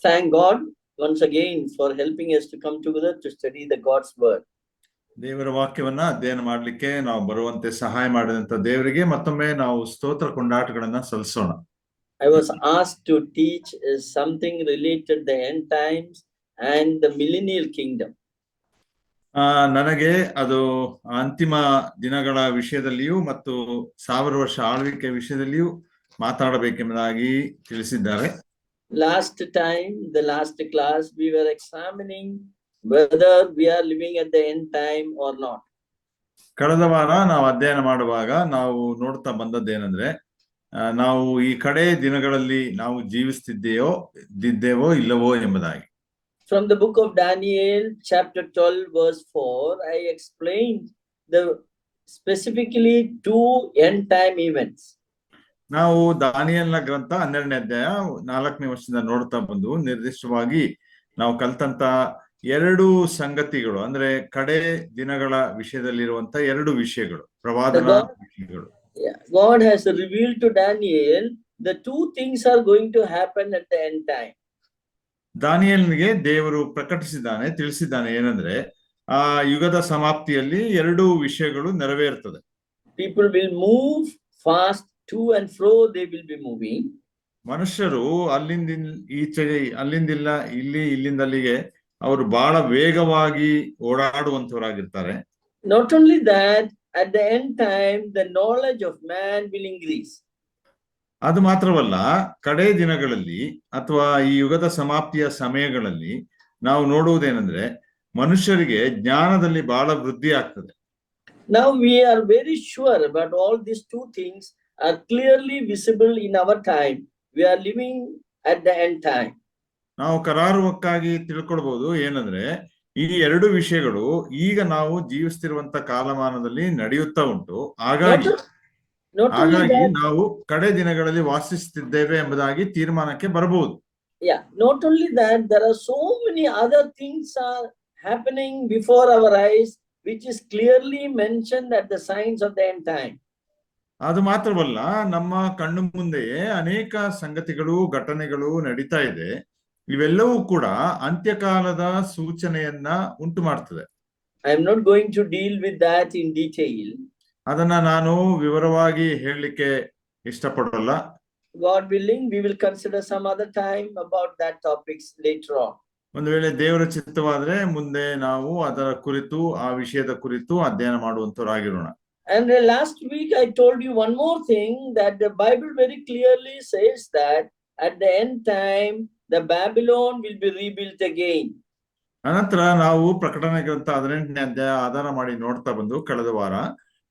thank God once again for helping us to come together to study the God's word. ದೇವರ ವಾಕ್ಯವನ್ನ ಅಧ್ಯಯನ ಮಾಡಲಿಕ್ಕೆ ನಾವು ಬರುವಂತೆ ಸಹಾಯ ಮಾಡಿದಂತ ದೇವರಿಗೆ ಮತ್ತೊಮ್ಮೆ ನಾವು ಸ್ತೋತ್ರ ಕೊಂಡಾಟಗಳನ್ನ ಸಲ್ಲಿಸೋಣ. I was asked to teach something related to the end times and the millennial kingdom. ನನಗೆ ಅದು ಅಂತಿಮ ದಿನಗಳ ವಿಷಯದಲ್ಲಿಯೂ ಮತ್ತು 1000 ವರ್ಷ ಆಳ್ವಿಕೆ ವಿಷಯದಲ್ಲಿಯೂ ಮಾತಾಡಬೇಕೆಂಬುದಾಗಿ ತಿಳಿಸಿದ್ದಾರೆ. Last time, the last class, we were examining whether we are living at the end time or not. ಕಳೆದ ವಾರ ನಾವು ಅಧ್ಯಯನ ಮಾಡುವಾಗ ನಾವು ನೋಡ್ತಾ ಬಂದದ್ದೇನೆಂದ್ರೆ ನಾವು ಈ ಕಡೆ ದಿನಗಳಲ್ಲಿ ನಾವು ಜೀವಿಸುತ್ತಿದ್ದೇವೋ ಇಲ್ಲವೋ ಎಂಬುದಾಗಿ. From the book of Daniel, chapter 12, verse 4, I explained the specifically 2 end time events. ನಾವು ದಾನಿಯೇಲನ ಗ್ರಂಥ 12ನೇ ಅಧ್ಯಾಯ 4ನೇ ವರ್ಷದಿಂದ ನೋಡ್ತಾ ಬಂದು ನಿರ್ದಿಷ್ಟವಾಗಿ ನಾವು ಕಲ್ತಂತ 2 ಸಂಗತಿಗಳು ಅಂದ್ರೆ ಕಡೆ ದಿನಗಳ ವಿಷಯದಲ್ಲಿರುವಂತ 2 ವಿಷಯಗಳು ಪ್ರವಾದನಾ ವಿಷಯಗಳು. God has revealed to Daniel the 2 things are going to happen at the end time. ದಾನಿಯೇಲನಿಗೆ ದೇವರು ಪ್ರಕಟಿಸಿದ್ದಾನೆ, ತಿಳಿಸಿದ್ದಾನೆ ಏನಂದ್ರೆ ಆ ಯುಗದ ಸಮಾಪ್ತಿಯಲ್ಲಿ 2 ವಿಷಯಗಳು ನೆರವೇರುತ್ತದೆ. People will move fast to and fro, they will be moving. ಮನುಷ್ಯರು ಅಲ್ಲಿಂದ ಈಚೆಗೆ, ಅಲ್ಲಿಂದಿಲ್ಲ ಇಲ್ಲಿ, ಇಲ್ಲಿಂದ ಅಲ್ಲಿಗೆ ಅವರು ಬಹಳ ವೇಗವಾಗಿ ಓಡಾಡುವಂತವರಾಗಿರ್ತಾರೆ. Not only that, at the end time the knowledge of man will increase. ಅದು ಮಾತ್ರವಲ್ಲ, ಕಡೆ ದಿನಗಳಲ್ಲಿ ಅಥವಾ ಈ ಯುಗದ ಸಮಾಪ್ತಿಯ ಸಮಯಗಳಲ್ಲಿ ನಾವು ನೋಡುವುದೇನೆಂದ್ರೆ ಮನುಷ್ಯರಿಗೆ ಜ್ಞಾನದಲ್ಲಿ ಬಹಳ ವೃದ್ಧಿ ಆಗ್ತದೆ. Now we are very sure about all these 2 things are clearly visible in our time. We are living at the end time. ನಾವು ಕರಾರುವಕ್ಕಾಗಿ ತಿಳ್ಕೊಳ್ಬಹುದು ಏನಂದ್ರೆ ಈ 2 ವಿಷಯಗಳು ಈಗ ನಾವು ಜೀವಿಸ್ತಿರುವಂತ ಕಾಲಮಾನದಲ್ಲಿ ನಡೆಯುತ್ತಾ ಉಂಟು. ಹಾಗಾಗಿ ನಾವು ಕಡೆ ದಿನಗಳಲ್ಲಿ ವಾಸಿಸುತ್ತಿದ್ದೇವೆ ಎಂಬುದಾಗಿ ತೀರ್ಮಾನಕ್ಕೆ ಬರಬಹುದು. Yeah, not only that, there are so many other things are happening before our eyes which is clearly mentioned at the signs of the end time. ಅದು ಮಾತ್ರವಲ್ಲ, ನಮ್ಮ ಕಣ್ಣು ಮುಂದೆಯೇ ಅನೇಕ ಸಂಗತಿಗಳು, ಘಟನೆಗಳು ನಡೀತಾ ಇದೆ. ಇವೆಲ್ಲವೂ ಕೂಡ ಅಂತ್ಯಕಾಲದ ಸೂಚನೆಯನ್ನ ಉಂಟು ಮಾಡ್ತದೆ. I am not going to deal with that in detail. ಅದನ್ನ ನಾನು ವಿವರವಾಗಿ ಹೇಳಲಿಕ್ಕೆ ಇಷ್ಟಪಡಲ್ಲ. God willing, we will consider some other time about that topics later on. ಒಂದು ವೇಳೆ ದೇವರ ಚಿತ್ತವಾದ್ರೆ ಮುಂದೆ ನಾವು ಅದರ ಕುರಿತು, ಆ ವಿಷಯದ ಕುರಿತು ಅಧ್ಯಯನ ಮಾಡುವಂತವರಾಗಿರೋಣ. And last week I told you one more thing, that the Bible very clearly says that at the end time the Babylon will be rebuilt again. ಅನಂತರ ನಾವು ಪ್ರಕಟಣೆ ಗ್ರಂಥ 18ನೇ ಅಧ್ಯಾಯ ಆಧಾರ ಮಾಡಿ ನೋಡ್ತಾ ಬಂದು ಕಳೆದ ವಾರ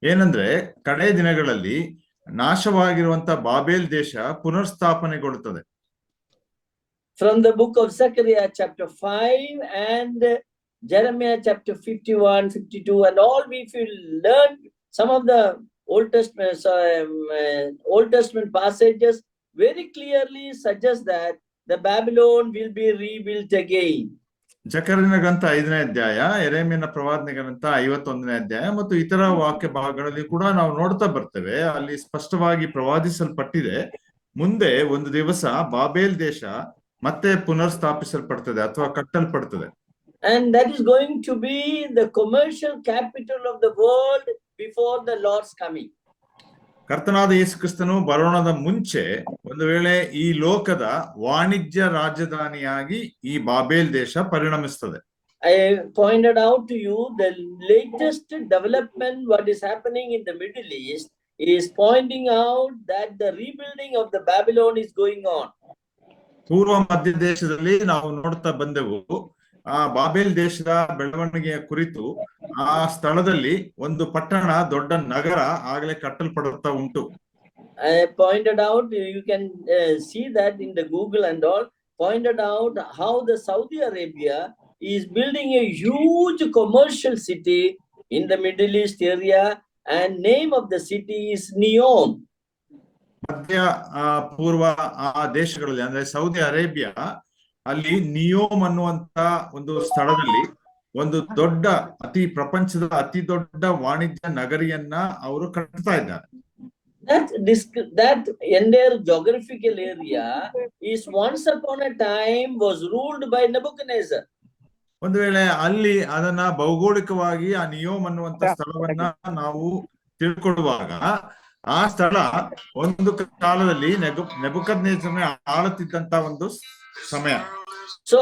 ಏನಂದ್ರೆ ಕಡೆ ದಿನಗಳಲ್ಲಿ ನಾಶವಾಗಿರುವಂತ ಬಾಬೇಲ್ ದೇಶ ಪುನರ್ಸ್ಥಾಪನೆಗೊಳ್ಳುತ್ತದೆ. From the book of Zechariah chapter 5 and Jeremiah chapter 51, 52 and all, if you learn some of the Old Testament passages very clearly suggest that the Babylon will be rebuilt again. ಜಕರ್ಯನ ಗ್ರಂಥ 5ನೇ ಅಧ್ಯಾಯ, ಯೆರೆಮೀಯನ ಪ್ರವಾದನೆ ಗ್ರಂಥ 51ನೇ ಅಧ್ಯಾಯ ಮತ್ತು ಇತರ ವಾಕ್ಯ ಭಾಗಗಳಲ್ಲಿ ಕೂಡ ನಾವು ನೋಡ್ತಾ ಬರ್ತೇವೆ. ಅಲ್ಲಿ ಸ್ಪಷ್ಟವಾಗಿ ಪ್ರವಾದಿಸಲ್ಪಟ್ಟಿದೆ, ಮುಂದೆ ಒಂದು ದಿವಸ ಬಾಬೇಲ್ ದೇಶ ಮತ್ತೆ ಪುನರ್ಸ್ಥಾಪಿಸಲ್ಪಡ್ತದೆ ಅಥವಾ ಕಟ್ಟಲ್ಪಡ್ತದೆ. And that is going to be the commercial capital of the world before the Lord's coming. ಕರ್ತನಾದ ಯೇಸು ಕ್ರಿಸ್ತನು ಬರೋಣದ ಮುಂಚೆ ಒಂದು ವೇಳೆ ಈ ಲೋಕದ ವಾಣಿಜ್ಯ ರಾಜಧಾನಿಯಾಗಿ ಈ ಬಾಬೇಲ್ ದೇಶ ಪರಿಣಮಿಸುತ್ತದೆ. I pointed out to you the latest development what is happening in the Middle East is pointing out that the rebuilding of the Babylon is going on. ಪೂರ್ವ ಮಧ್ಯ ದೇಶದಲ್ಲಿ ನಾವು ನೋಡ್ತಾ ಬಂದೆವು, ಆ ಬಾಬೇಲ್ ದೇಶದ ಬೆಳವಣಿಗೆಯ ಕುರಿತು ಆ ಸ್ಥಳದಲ್ಲಿ ಒಂದು ಪಟ್ಟಣ, ದೊಡ್ಡ ನಗರ ಆಗಲೇ ಕಟ್ಟಲ್ಪಡುತ್ತಾ ಉಂಟು. I pointed out, you can see that in the Google and all, pointed out how the Saudi Arabia is building a huge commercial city in the Middle East area, and name of the city is Neom. ಮಧ್ಯ ಪೂರ್ವ ಆ ದೇಶಗಳಲ್ಲಿ ಅಂದ್ರೆ Saudi Arabia ಅಲ್ಲಿ ನಿಯೋಮ್ ಅನ್ನುವಂತ ಒಂದು ಸ್ಥಳದಲ್ಲಿ ಒಂದು ದೊಡ್ಡ ಪ್ರಪಂಚದ ಅತಿ ದೊಡ್ಡ ವಾಣಿಜ್ಯ ನಗರಿಯನ್ನ ಅವರು ಕಟ್ತಾ ಇದ್ದಾರೆ. that entire geographical area is once upon a time was ruled by Nebuchadnezzar. ಒಂದು ವೇಳೆ ಅಲ್ಲಿ ಅದನ್ನ ಭೌಗೋಳಿಕವಾಗಿ ಆ ನಿಯೋಮ್ ಅನ್ನುವಂತ ಸ್ಥಳವನ್ನ ನಾವು ತಿಳ್ಕೊಳ್ಳುವಾಗ ಆ ಸ್ಥಳ ಒಂದು ಕಾಲದಲ್ಲಿ ನೆಬುಕದ್ನೆಚ್ಚರನೇ ಆಳುತ್ತಿದ್ದಂತ ಒಂದು ಸಮಯ. So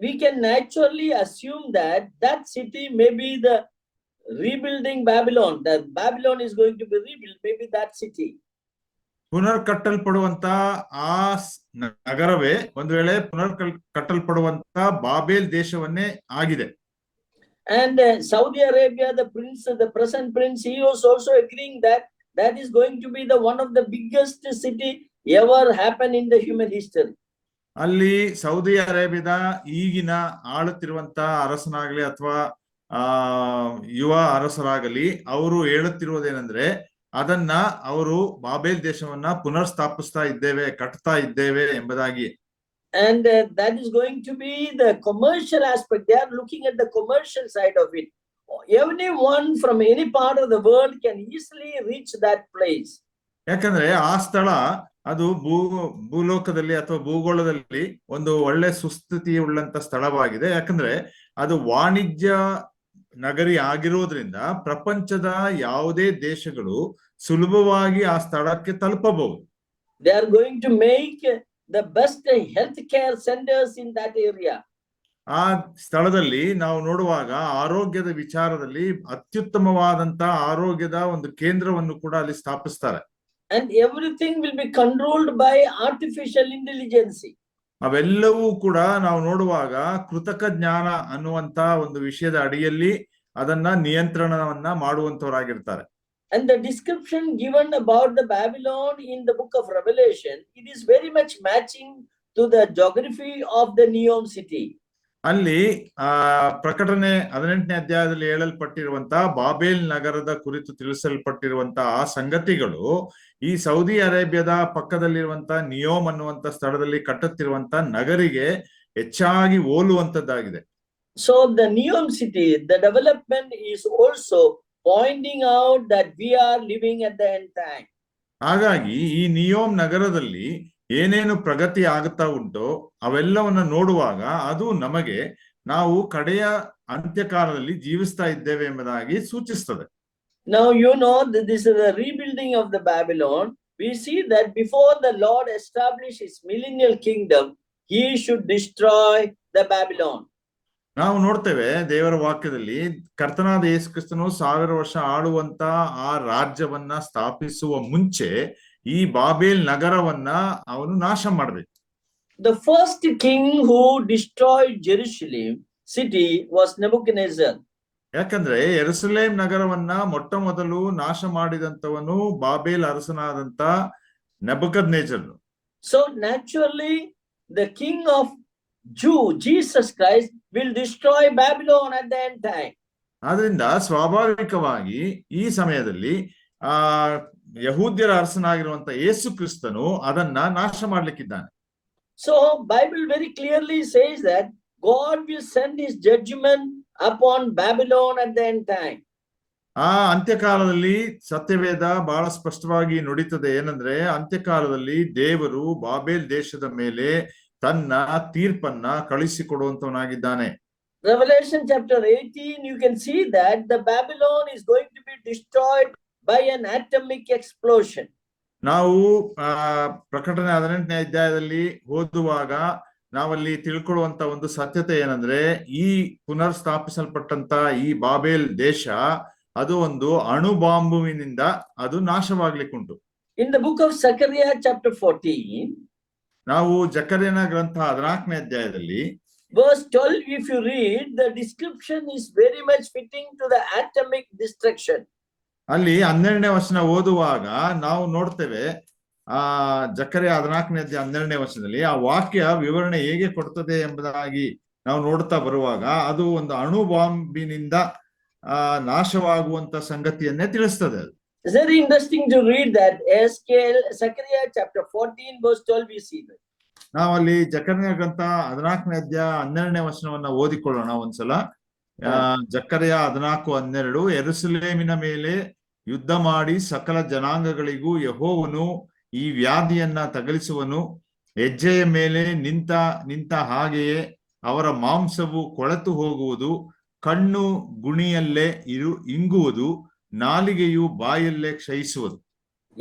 we can naturally assume that that city may be the rebuilding Babylon. That Babylon is going to be rebuilt, maybe that city. ಪುನರ್ ಕಟ್ಟಲ್ಪಡುವಂತ ಆ ನಗರವೇ ಒಂದು ವೇಳೆ ಕಟ್ಟಲ್ಪಡುವಂತ ಬಾಬೇಲ್ ದೇಶವನ್ನೇ ಆಗಿದೆ. And Saudi Arabia, the prince, the present prince, he was also agreeing that that is going to be the one of the biggest city ever happened in the human history. ಅಲ್ಲಿ Saudi ಅರೇಬಿಯಾದ ಈಗಿನ ಆಳುತ್ತಿರುವಂತ ಅರಸನಾಗ್ಲಿ ಅಥವಾ ಯುವ ಅರಸರಾಗಲಿ ಅವರು ಹೇಳುತ್ತಿರುವುದೇನೆಂದ್ರೆ ಅದನ್ನ ಅವರು ಬಾಬೇಲ್ ದೇಶವನ್ನ ಪುನರ್ ಸ್ಥಾಪಿಸ್ತಾ ಇದ್ದೇವೆ, ಕಟ್ತಾ ಇದ್ದೇವೆ ಎಂಬುದಾಗಿ. And that is going to be the commercial aspect. They are looking at the commercial side of it. Anyone from any part of the world can easily reach that place. ಯಾಕಂದ್ರೆ ಆ ಸ್ಥಳ ಅದು ಭೂಲೋಕದಲ್ಲಿ ಅಥವಾ ಭೂಗೋಳದಲ್ಲಿ ಒಂದು ಒಳ್ಳೆ ಸುಸ್ಥಿತಿ ಉಳ್ಳಂತ ಸ್ಥಳವಾಗಿದೆ. ಯಾಕಂದ್ರೆ ಅದು ವಾಣಿಜ್ಯ ನಗರಿ ಆಗಿರೋದ್ರಿಂದ ಪ್ರಪಂಚದ ಯಾವುದೇ ದೇಶಗಳು ಸುಲಭವಾಗಿ ಆ ಸ್ಥಳಕ್ಕೆ ತಲುಪಬಹುದು. They are going to make the best healthcare centers in that area. ಆ ಸ್ಥಳದಲ್ಲಿ ನಾವು ನೋಡುವಾಗ ಆರೋಗ್ಯದ ವಿಚಾರದಲ್ಲಿ ಅತ್ಯುತ್ತಮವಾದಂತ ಆರೋಗ್ಯದ ಒಂದು ಕೇಂದ್ರವನ್ನು ಕೂಡ ಅಲ್ಲಿ ಸ್ಥಾಪಿಸ್ತಾರೆ. And everything will be controlled by artificial intelligence. ಅವೆಲ್ಲವೂ ಕೂಡ ನಾವು ನೋಡುವಾಗ ಕೃತಕ ಜ್ಞಾನ ಅನ್ನುವಂತ ಒಂದು ವಿಷಯದ ಅಡಿಯಲ್ಲಿ ಅದನ್ನ ನಿಯಂತ್ರಣವನ್ನ ಮಾಡುವಂತವರಾಗಿರ್ತಾರೆ. And the description given about the Babylon in the book of Revelation, it is very much matching to the geography of the Neom city. ಅಲ್ಲಿ ಪ್ರಕಟಣೆ 18ನೇ ಅಧ್ಯಾಯದಲ್ಲಿ ಹೇಳಲ್ಪಟ್ಟಿರುವಂತ ಬಾಬೇಲ್ ನಗರದ ಕುರಿತು ತಿಳಿಸಲ್ಪಟ್ಟಿರುವಂತಹ ಆ ಸಂಗತಿಗಳು ಈ ಸೌದಿ ಅರೇಬಿಯಾದ ಪಕ್ಕದಲ್ಲಿರುವಂತ ನಿಯೋಮ್ ಅನ್ನುವಂತ ಸ್ಥಳದಲ್ಲಿ ಕಟ್ಟುತ್ತಿರುವಂತ ನಗರಿಗೆ ಹೆಚ್ಚಾಗಿ ಹೋಲುವಂತದ್ದಾಗಿದೆ. So the Neom city, the development is also pointing out that we are living at the end time. ಹಾಗಾಗಿ ಈ ನಿಯೋಮ್ ನಗರದಲ್ಲಿ ಏನೇನು ಪ್ರಗತಿ ಆಗುತ್ತಾ ಉಂಟೋ ಅವೆಲ್ಲವನ್ನ ನೋಡುವಾಗ ಅದು ನಮಗೆ ನಾವು ಕಡೆಯ ಅಂತ್ಯಕಾಲದಲ್ಲಿ ಜೀವಿಸ್ತಾ ಇದ್ದೇವೆ ಎಂಬುದಾಗಿ ಸೂಚಿಸುತ್ತದೆ. Now you know that this is the rebuilding of the Babylon. We see that before the Lord established his millennial kingdom, he should destroy the Babylon. ನಾವು ನೋಡ್ತೇವೆ ದೇವರ ವಾಕ್ಯದಲ್ಲಿ ಕರ್ತನಾದ ಯೇಸು ಕ್ರಿಸ್ತನು 1000 ವರ್ಷ ಆಳುವಂತ ಆ ರಾಜ್ಯವನ್ನ ಸ್ಥಾಪಿಸುವ ಮುಂಚೆ ಈ ಬಾಬೇಲ್ ನಗರವನ್ನ ಅವನು ನಾಶ ಮಾಡಬೇಕು. The first king who destroyed Jerusalem city was Nebuchadnezzar. ಯಾಕಂದ್ರೆ ಯೆರೂಸಲೇಮ್ ನಗರವನ್ನ ಮೊಟ್ಟ ಮೊದಲು ನಾಶ ಮಾಡಿದಂತವನು Babel ಅರಸನಾದಂತ ನೆಬೂಕದ್ನೆಚ್ಚರ್. So naturally the king of Jew, Jesus Christ, will destroy Babylon at the end time. ಆದ್ರಿಂದ ಸ್ವಾಭಾವಿಕವಾಗಿ ಈ ಸಮಯದಲ್ಲಿ ಯಹೂದ್ಯರ ಅರಸನಾಗಿರುವಂತ ಯೇಸು ಕ್ರಿಸ್ತನು ಅದನ್ನ ನಾಶ ಮಾಡ್ಲಿಕ್ಕಿದ್ದಾನೆ. So Bible very clearly says that God will send his judgment upon Babylon at the end time. ಆ ಅಂತ್ಯಕಾಲದಲ್ಲಿ ಸತ್ಯವೇದ ಬಹಳ ಸ್ಪಷ್ಟವಾಗಿ ನುಡಿತದೆ ಏನಂದ್ರೆ ಅಂತ್ಯಕಾಲದಲ್ಲಿ ದೇವರು ಬಾಬೇಲ್ ದೇಶದ ಮೇಲೆ ತನ್ನ ತೀರ್ಪನ್ನ ಕಳಿಸಿಕೊಡುವಂತವನಾಗಿದ್ದಾನೆ. Revelation chapter 18, you can see that the Babylon is going to be destroyed by an atomic explosion. ನಾವು ಪ್ರಕಟಣೆ 18ನೇ ಅಧ್ಯಾಯದಲ್ಲಿ ಓದುವಾಗ ನಾವಲ್ಲಿ ತಿಳ್ಕೊಳ್ಳುವಂತ ಒಂದು ಸತ್ಯತೆ ಏನಂದ್ರೆ ಈ ಪುನರ್ ಸ್ಥಾಪಿಸಲ್ಪಟ್ಟಂತ ಈ ಬಾಬೇಲ್ ದೇಶ ಅದು ಒಂದು ಅಣು ಬಾಂಬುವಿನಿಂದ ಅದು ನಾಶವಾಗ್ಲಿಕ್ಕುಂಟು. In the book of Zechariah chapter 14, ನಾವು ಜಕರ್ಯನ ಗ್ರಂಥ 14ನೇ ಅಧ್ಯಾಯದಲ್ಲಿ verse 12, if you read, the description is very much fitting to the atomic destruction. ಅಲ್ಲಿ 12ನೇ ವಚನ ಓದುವಾಗ ನಾವು ನೋಡ್ತೇವೆ ಜಕರ್ಯ 14ನೇ ಅಧ್ಯಾಯ 12ನೇ ವಚನದಲ್ಲಿ ಆ ವಾಕ್ಯ ವಿವರಣೆ ಹೇಗೆ ಕೊಡ್ತದೆ ಎಂಬುದಾಗಿ ನಾವು ನೋಡ್ತಾ ಬರುವಾಗ ಅದು ಒಂದು ಅಣು ಬಾಂಬಿನಿಂದ ನಾಶವಾಗುವಂತ ಸಂಗತಿಯನ್ನೇ ತಿಳಿಸ್ತದೆ. It's very interesting to read that Zechariah chapter 14 verse 12 we see that. ನಾವಲ್ಲಿ ಜಕರ್ಯ ಗ್ರಂಥ 14ನೇ ಅಧ್ಯಾಯ 12ನೇ ವಚನವನ್ನ ಓದಿಕೊಳ್ಳೋಣ ಒಂದ್ಸಲ. ಜಕರ್ಯ 14:12 ಯೆರೂಸಲೇಮಿನ ಮೇಲೆ ಯುದ್ಧ ಮಾಡಿ ಸಕಲ ಜನಾಂಗಗಳಿಗೂ ಯೆಹೋವನು ಈ ವ್ಯಾಧಿಯನ್ನ ತಗಲಿಸುವನು. ಹೆಜ್ಜೆಯ ಮೇಲೆ ನಿಂತ ಹಾಗೆಯೇ ಅವರ ಮಾಂಸವು ಕೊಳೆತು ಹೋಗುವುದು, ಕಣ್ಣು ಗುಣಿಯಲ್ಲೇ ಇಂಗುವುದು, ನಾಲಿಗೆಯು ಬಾಯಲ್ಲೇ ಕ್ಷಯಿಸುವುದು.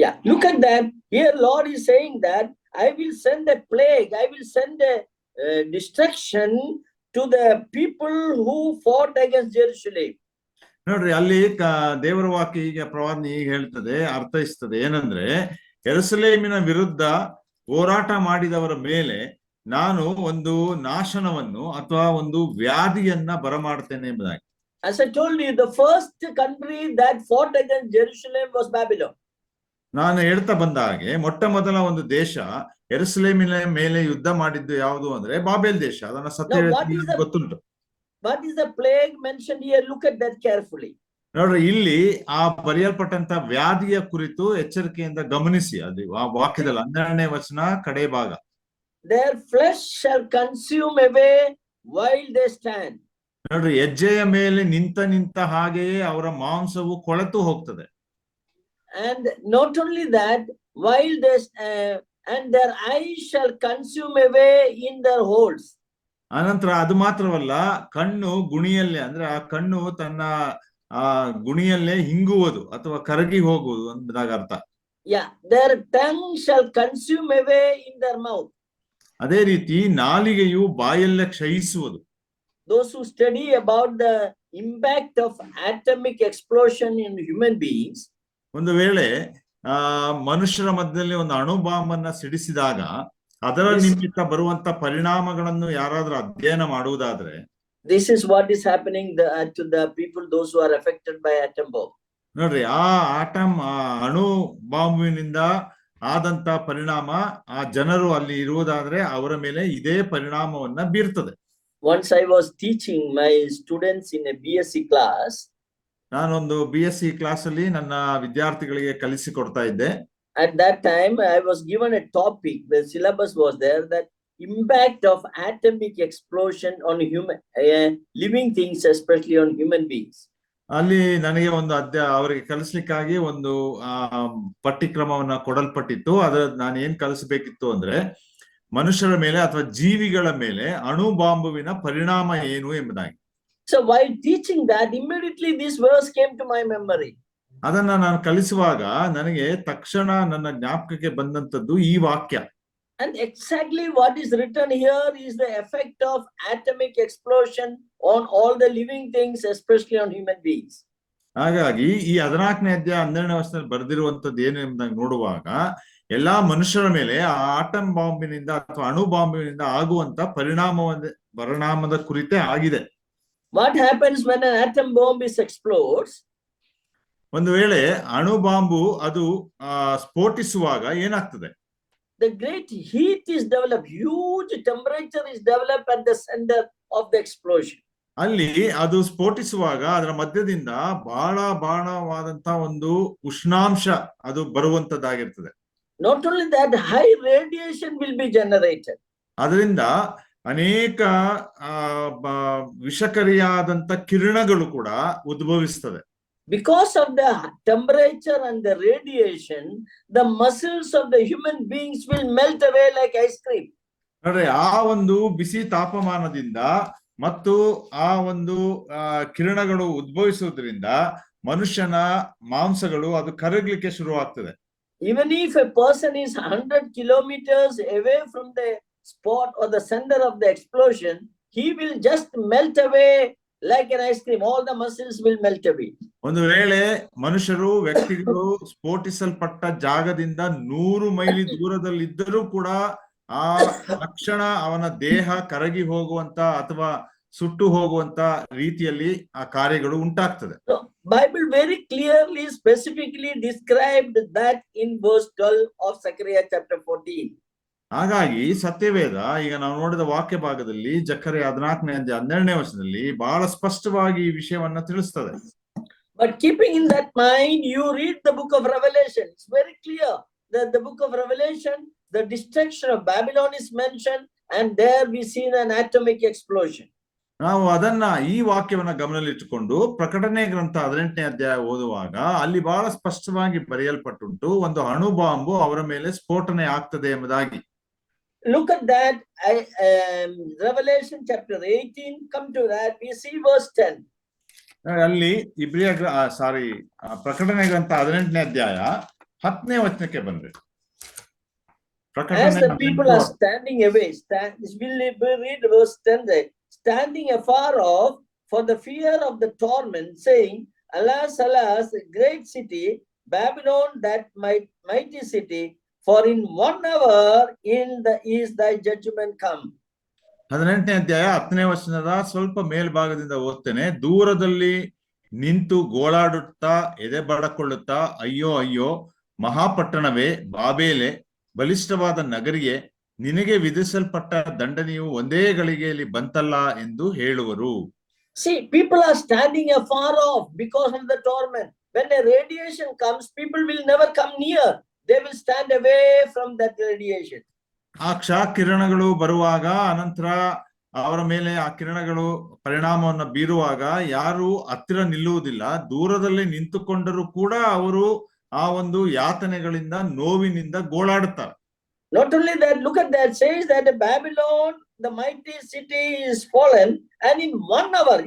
Yeah, look at that. Here Lord is saying that I will send a plague, I will send a destruction to the people who fought against Jerusalem. ನೋಡ್ರಿ, ಅಲ್ಲಿ ದೇವರ ವಾಕ್ಯ ಈಗ ಪ್ರವಾದನೆ ಈಗ ಹೇಳ್ತದೆ, ಅರ್ಥೈಸ್ತದೆ ಏನಂದ್ರೆ, ಯೆರೂಸಲೇಮಿನ ವಿರುದ್ಧ ಹೋರಾಟ ಮಾಡಿದವರ ಮೇಲೆ ನಾನು ಒಂದು ನಾಶನವನ್ನು ಅಥವಾ ಒಂದು ವ್ಯಾಧಿಯನ್ನ ಬರಮಾಡ್ತೇನೆ ಎಂಬುದಾಗಿ. As I told you, the first country that fought against Jerusalem was Babylon. ನಾನು ಹೇಳ್ತಾ ಬಂದ ಹಾಗೆ ಮೊಟ್ಟ ಮೊದಲ ಒಂದು ದೇಶ ಯೆರೂಸಲೇಮಿನ ಮೇಲೆ ಯುದ್ಧ ಮಾಡಿದ್ದು ಯಾವುದು ಅಂದ್ರೆ ಬಾಬೆಲ್ ದೇಶ. ಅದನ್ನ ಸತ್ಯ ಗೊತ್ತುಂಟು. What is the plague mentioned here? Look at that carefully. ನೋಡ್ರಿ, ಇಲ್ಲಿ ಆ ಬರೆಯಲ್ಪಟ್ಟಂತ ವ್ಯಾಧಿಯ ಕುರಿತು ಎಚ್ಚರಿಕೆಯಿಂದ ಗಮನಿಸಿ. ಅದು ಆ ವಾಕ್ಯದಲ್ಲಿ 12ನೇ ವಚನ ಕಡೆ ಭಾಗ. Their flesh shall consume away while they stand. ನೋಡ್ರಿ, ಹೆಜ್ಜೆಯ ಮೇಲೆ ನಿಂತ ಹಾಗೆಯೇ ಅವರ ಮಾಂಸವು ಕೊಳೆತು ಹೋಗ್ತದೆ. And not only that, while they and their eyes shall consume away in their holes. ಅನಂತರ ಅದು ಮಾತ್ರವಲ್ಲ, ಕಣ್ಣು ಗುಣಿಯಲ್ಲೇ, ಅಂದ್ರೆ ಆ ಕಣ್ಣು ತನ್ನ ಆ ಗುಣಿಯಲ್ಲೇ ಹಿಂಗುವುದು ಅಥವಾ ಕರಗಿ ಹೋಗುವುದು ಅಂದಾಗ ಅರ್ಥ. Yeah, their tongue shall consume away in their mouth. ಅದೇ ರೀತಿ ನಾಲಿಗೆಯು ಬಾಯಲ್ಲೇ ಕ್ಷಯಿಸುವುದು. Those who study about the impact of atomic explosion in human beings, ಒಂದು ವೇಳೆ ಮನುಷ್ಯರ ಮಧ್ಯದಲ್ಲಿ ಒಂದು ಅಣು ಬಾಂಬ್ ಅನ್ನ ಸಿಡಿಸಿದಾಗ ಅದರ ನಿಮಿತ್ತ ಬರುವಂತ ಪರಿಣಾಮಗಳನ್ನು ಯಾರಾದ್ರೂ ಅಧ್ಯಯನ ಮಾಡುವುದಾದ್ರೆ, this is what is happening to the people, those who are affected by atom bomb. ನೋಡ್ರಿ, ಆ ಅಣು ಬಾಂಬಿನಿಂದ ಆದಂತ ಪರಿಣಾಮ ಆ ಜನರು ಅಲ್ಲಿ ಇರುವುದಾದ್ರೆ ಅವರ ಮೇಲೆ ಇದೇ ಪರಿಣಾಮವನ್ನ ಬೀರ್ತದೆ. Once I was teaching my students in a BSc class. ನಾನೊಂದು BSc ಕ್ಲಾಸ್ ಅಲ್ಲಿ ನನ್ನ ವಿದ್ಯಾರ್ಥಿಗಳಿಗೆ ಕಲಿಸಿಕೊಡ್ತಾ ಇದ್ದೆ. At that time I was given a topic, the syllabus was there, that impact of atomic explosion on human living things, especially on human beings. ಅಲ್ಲಿ ನನಗೆ ಒಂದು ಅವರಿಗೆ ಕಲಿಸ್ಲಿಕ್ಕಾಗಿ ಒಂದು ಪಠ್ಯಕ್ರಮವನ್ನ ಕೊಡಲ್ಪಟ್ಟಿತ್ತು. ನಾನು ಏನ್ ಕಲಿಸಬೇಕಿತ್ತು ಅಂದ್ರೆ, ಮನುಷ್ಯರ ಮೇಲೆ ಅಥವಾ ಜೀವಿಗಳ ಮೇಲೆ ಅಣು ಬಾಂಬುವಿನ ಪರಿಣಾಮ ಏನು ಎಂಬುದಾಗಿ. So while teaching that, immediately this verse came to my memory. ಅದನ್ನ ನಾನು ಕಲಿಸುವಾಗ ನನಗೆ ತಕ್ಷಣ ನನ್ನ ಜ್ಞಾಪಕಕ್ಕೆ ಬಂದಂತದ್ದು ಈ ವಾಕ್ಯ. And exactly what is written here is the effect of atomic explosion on all the living things, especially on human beings. ಹಾಗಾಗಿ ಈ 14ನೇ ಅಧ್ಯಾಯ 12ನೇ ವಚನದಲ್ಲಿ ಬರೆದಿರುವಂತದ್ದು ಏನು ಎಂಬುದಾಗಿ ನೋಡುವಾಗ ಎಲ್ಲಾ ಮನುಷ್ಯರ ಮೇಲೆ ಆ ಆಟಮ್ ಬಾಂಬಿನಿಂದ ಅಥವಾ ಅಣು ಬಾಂಬಿನಿಂದ ಆಗುವಂತ ಪರಿಣಾಮದ ಕುರಿತೇ ಆಗಿದೆ. What happens when an atom bomb explodes? ಒಂದು ವೇಳೆ ಅಣು ಬಾಂಬು ಅದು ಸ್ಫೋಟಿಸುವಾಗ ಏನಾಗ್ತದೆ? The great heat is developed, huge temperature is developed at the center of the explosion. ಅಲ್ಲಿ ಅದು ಸ್ಫೋಟಿಸುವಾಗ ಅದರ ಮಧ್ಯದಿಂದ ಬಹಳವಾದಂತ ಒಂದು ಉಷ್ಣಾಂಶ ಅದು ಬರುವಂತದ್ದಾಗಿರ್ತದೆ. Not only that, high radiation will be generated. ಅದರಿಂದ ಅನೇಕ ವಿಷಕರಿಯಾದಂತ ಕಿರಣಗಳು ಕೂಡ ಉದ್ಭವಿಸ್ತದೆ. Because of the temperature and the radiation, the muscles of the human beings will melt away like ice cream. ನೋಡ್ರಿ, ಆ ಒಂದು ಬಿಸಿ ತಾಪಮಾನದಿಂದ ಮತ್ತು ಆ ಒಂದು ಕಿರಣಗಳು ಉದ್ಭವಿಸುವುದರಿಂದ ಮನುಷ್ಯನ ಮಾಂಸಗಳು ಅದು ಕರಗಲಿಕ್ಕೆ ಶುರುವಾಗ್ತದೆ. Even if a person is 100 kilometers away from the spot or the center of the explosion, he will just melt away like an ice cream. All the muscles will melt away. ಒಂದು ವೇಳೆ ವ್ಯಕ್ತಿಗಳು ಸ್ಫೋಟಿಸಲ್ಪಟ್ಟ ಜಾಗದಿಂದ 100 mile ದೂರದಲ್ಲಿದ್ದರೂ ಕೂಡ ಆ ತಕ್ಷಣ ಅವನ ದೇಹ ಕರಗಿ ಹೋಗುವಂತ ಅಥವಾ ಸುಟ್ಟು ಹೋಗುವಂತ ರೀತಿಯಲ್ಲಿ ಆ ಕಾರ್ಯಗಳು ಉಂಟಾಗ್ತದೆ. So Bible very clearly specifically described that in verse 12 of Zechariah chapter 14. ಹಾಗಾಗಿ ಸತ್ಯವೇದ ಈಗ ನಾವು ನೋಡಿದ ವಾಕ್ಯ ಭಾಗದಲ್ಲಿ ಜಕರ್ಯ 14ನೇ ಅಧ್ಯಾಯ 12ನೇ ವಚನದಲ್ಲಿ ಬಹಳ ಸ್ಪಷ್ಟವಾಗಿ ಈ ವಿಷಯವನ್ನ ತಿಳಿಸ್ತದೆ. But keeping in that mind, you read the book of Revelation. It's very clear that the book of Revelation, the destruction of Babylon is mentioned, and there we see an atomic explosion. ನಾವು ಅದನ್ನ ಈ ವಾಕ್ಯವನ್ನ ಗಮನದಲ್ಲಿಟ್ಟುಕೊಂಡು ಪ್ರಕಟಣೆ ಗ್ರಂಥ 18ನೇ ಅಧ್ಯಾಯ ಓದುವಾಗ ಅಲ್ಲಿ ಬಹಳ ಸ್ಪಷ್ಟವಾಗಿ ಬರೆಯಲ್ಪಟ್ಟುಂಟು, ಒಂದು ಅಣು ಬಾಂಬು ಅವರ ಮೇಲೆ ಸ್ಫೋಟನೆ ಆಗ್ತದೆ ಎಂಬುದಾಗಿ. Look at that. Revelation chapter 18, come to that, we see verse 10. ಅಲ್ಲಿ ಪ್ರಕಟಣೆ ಗ್ರಂಥ 18ನೇ ಅಧ್ಯಾಯ 10ನೇ ವಚನಕ್ಕೆ ಬಂದ್ರೆ, as the people are standing away, we'll read verse 10 there. Standing afar off for the fear of the torment, saying, Alas, alas, great city, Babylon, that mighty city, for in 1 hour is thy judgment come. 18ನೇ ಅಧ್ಯಾಯ 10ನೇ ವಚನದ ಸ್ವಲ್ಪ ಮೇಲ್ಭಾಗದಿಂದ ಓದ್ತೇನೆ. ದೂರದಲ್ಲಿ ನಿಂತು ಗೋಳಾಡುತ್ತಾ ಎದೆ ಬಡಕೊಳ್ಳುತ್ತಾ, ಅಯ್ಯೋ ಅಯ್ಯೋ ಮಹಾಪಟ್ಟಣವೇ, ಬಾಬೇಲೆ, ಬಲಿಷ್ಠವಾದ ನಗರಿಯೇ, ನಿನಗೆ ವಿಧಿಸಲ್ಪಟ್ಟ ದಂಡನೆಯು ಒಂದೇ ಗಳಿಗೆಯಲ್ಲಿ ಬಂತಲ್ಲ ಎಂದು ಹೇಳುವರು. See, people are standing afar off because of the torment. When a radiation comes, people will never come near. They will stand away from that radiation. ಆ ಕಿರಣಗಳು ಬರುವಾಗ, ಅನಂತರ ಅವರ ಮೇಲೆ ಆ ಕಿರಣಗಳು ಪರಿಣಾಮವನ್ನು ಬೀರುವಾಗ ಯಾರು ಹತ್ತಿರ ನಿಲ್ಲುವುದಿಲ್ಲ. ದೂರದಲ್ಲಿ ನಿಂತುಕೊಂಡರೂ ಕೂಡ ಅವರು ಆ ಒಂದು ಯಾತನೆಗಳಿಂದ, ನೋವಿನಿಂದ ಗೋಳಾಡುತ್ತಾರೆ. Not only that, look at that, says that Babylon, the mighty city, is fallen, and in 1 hour,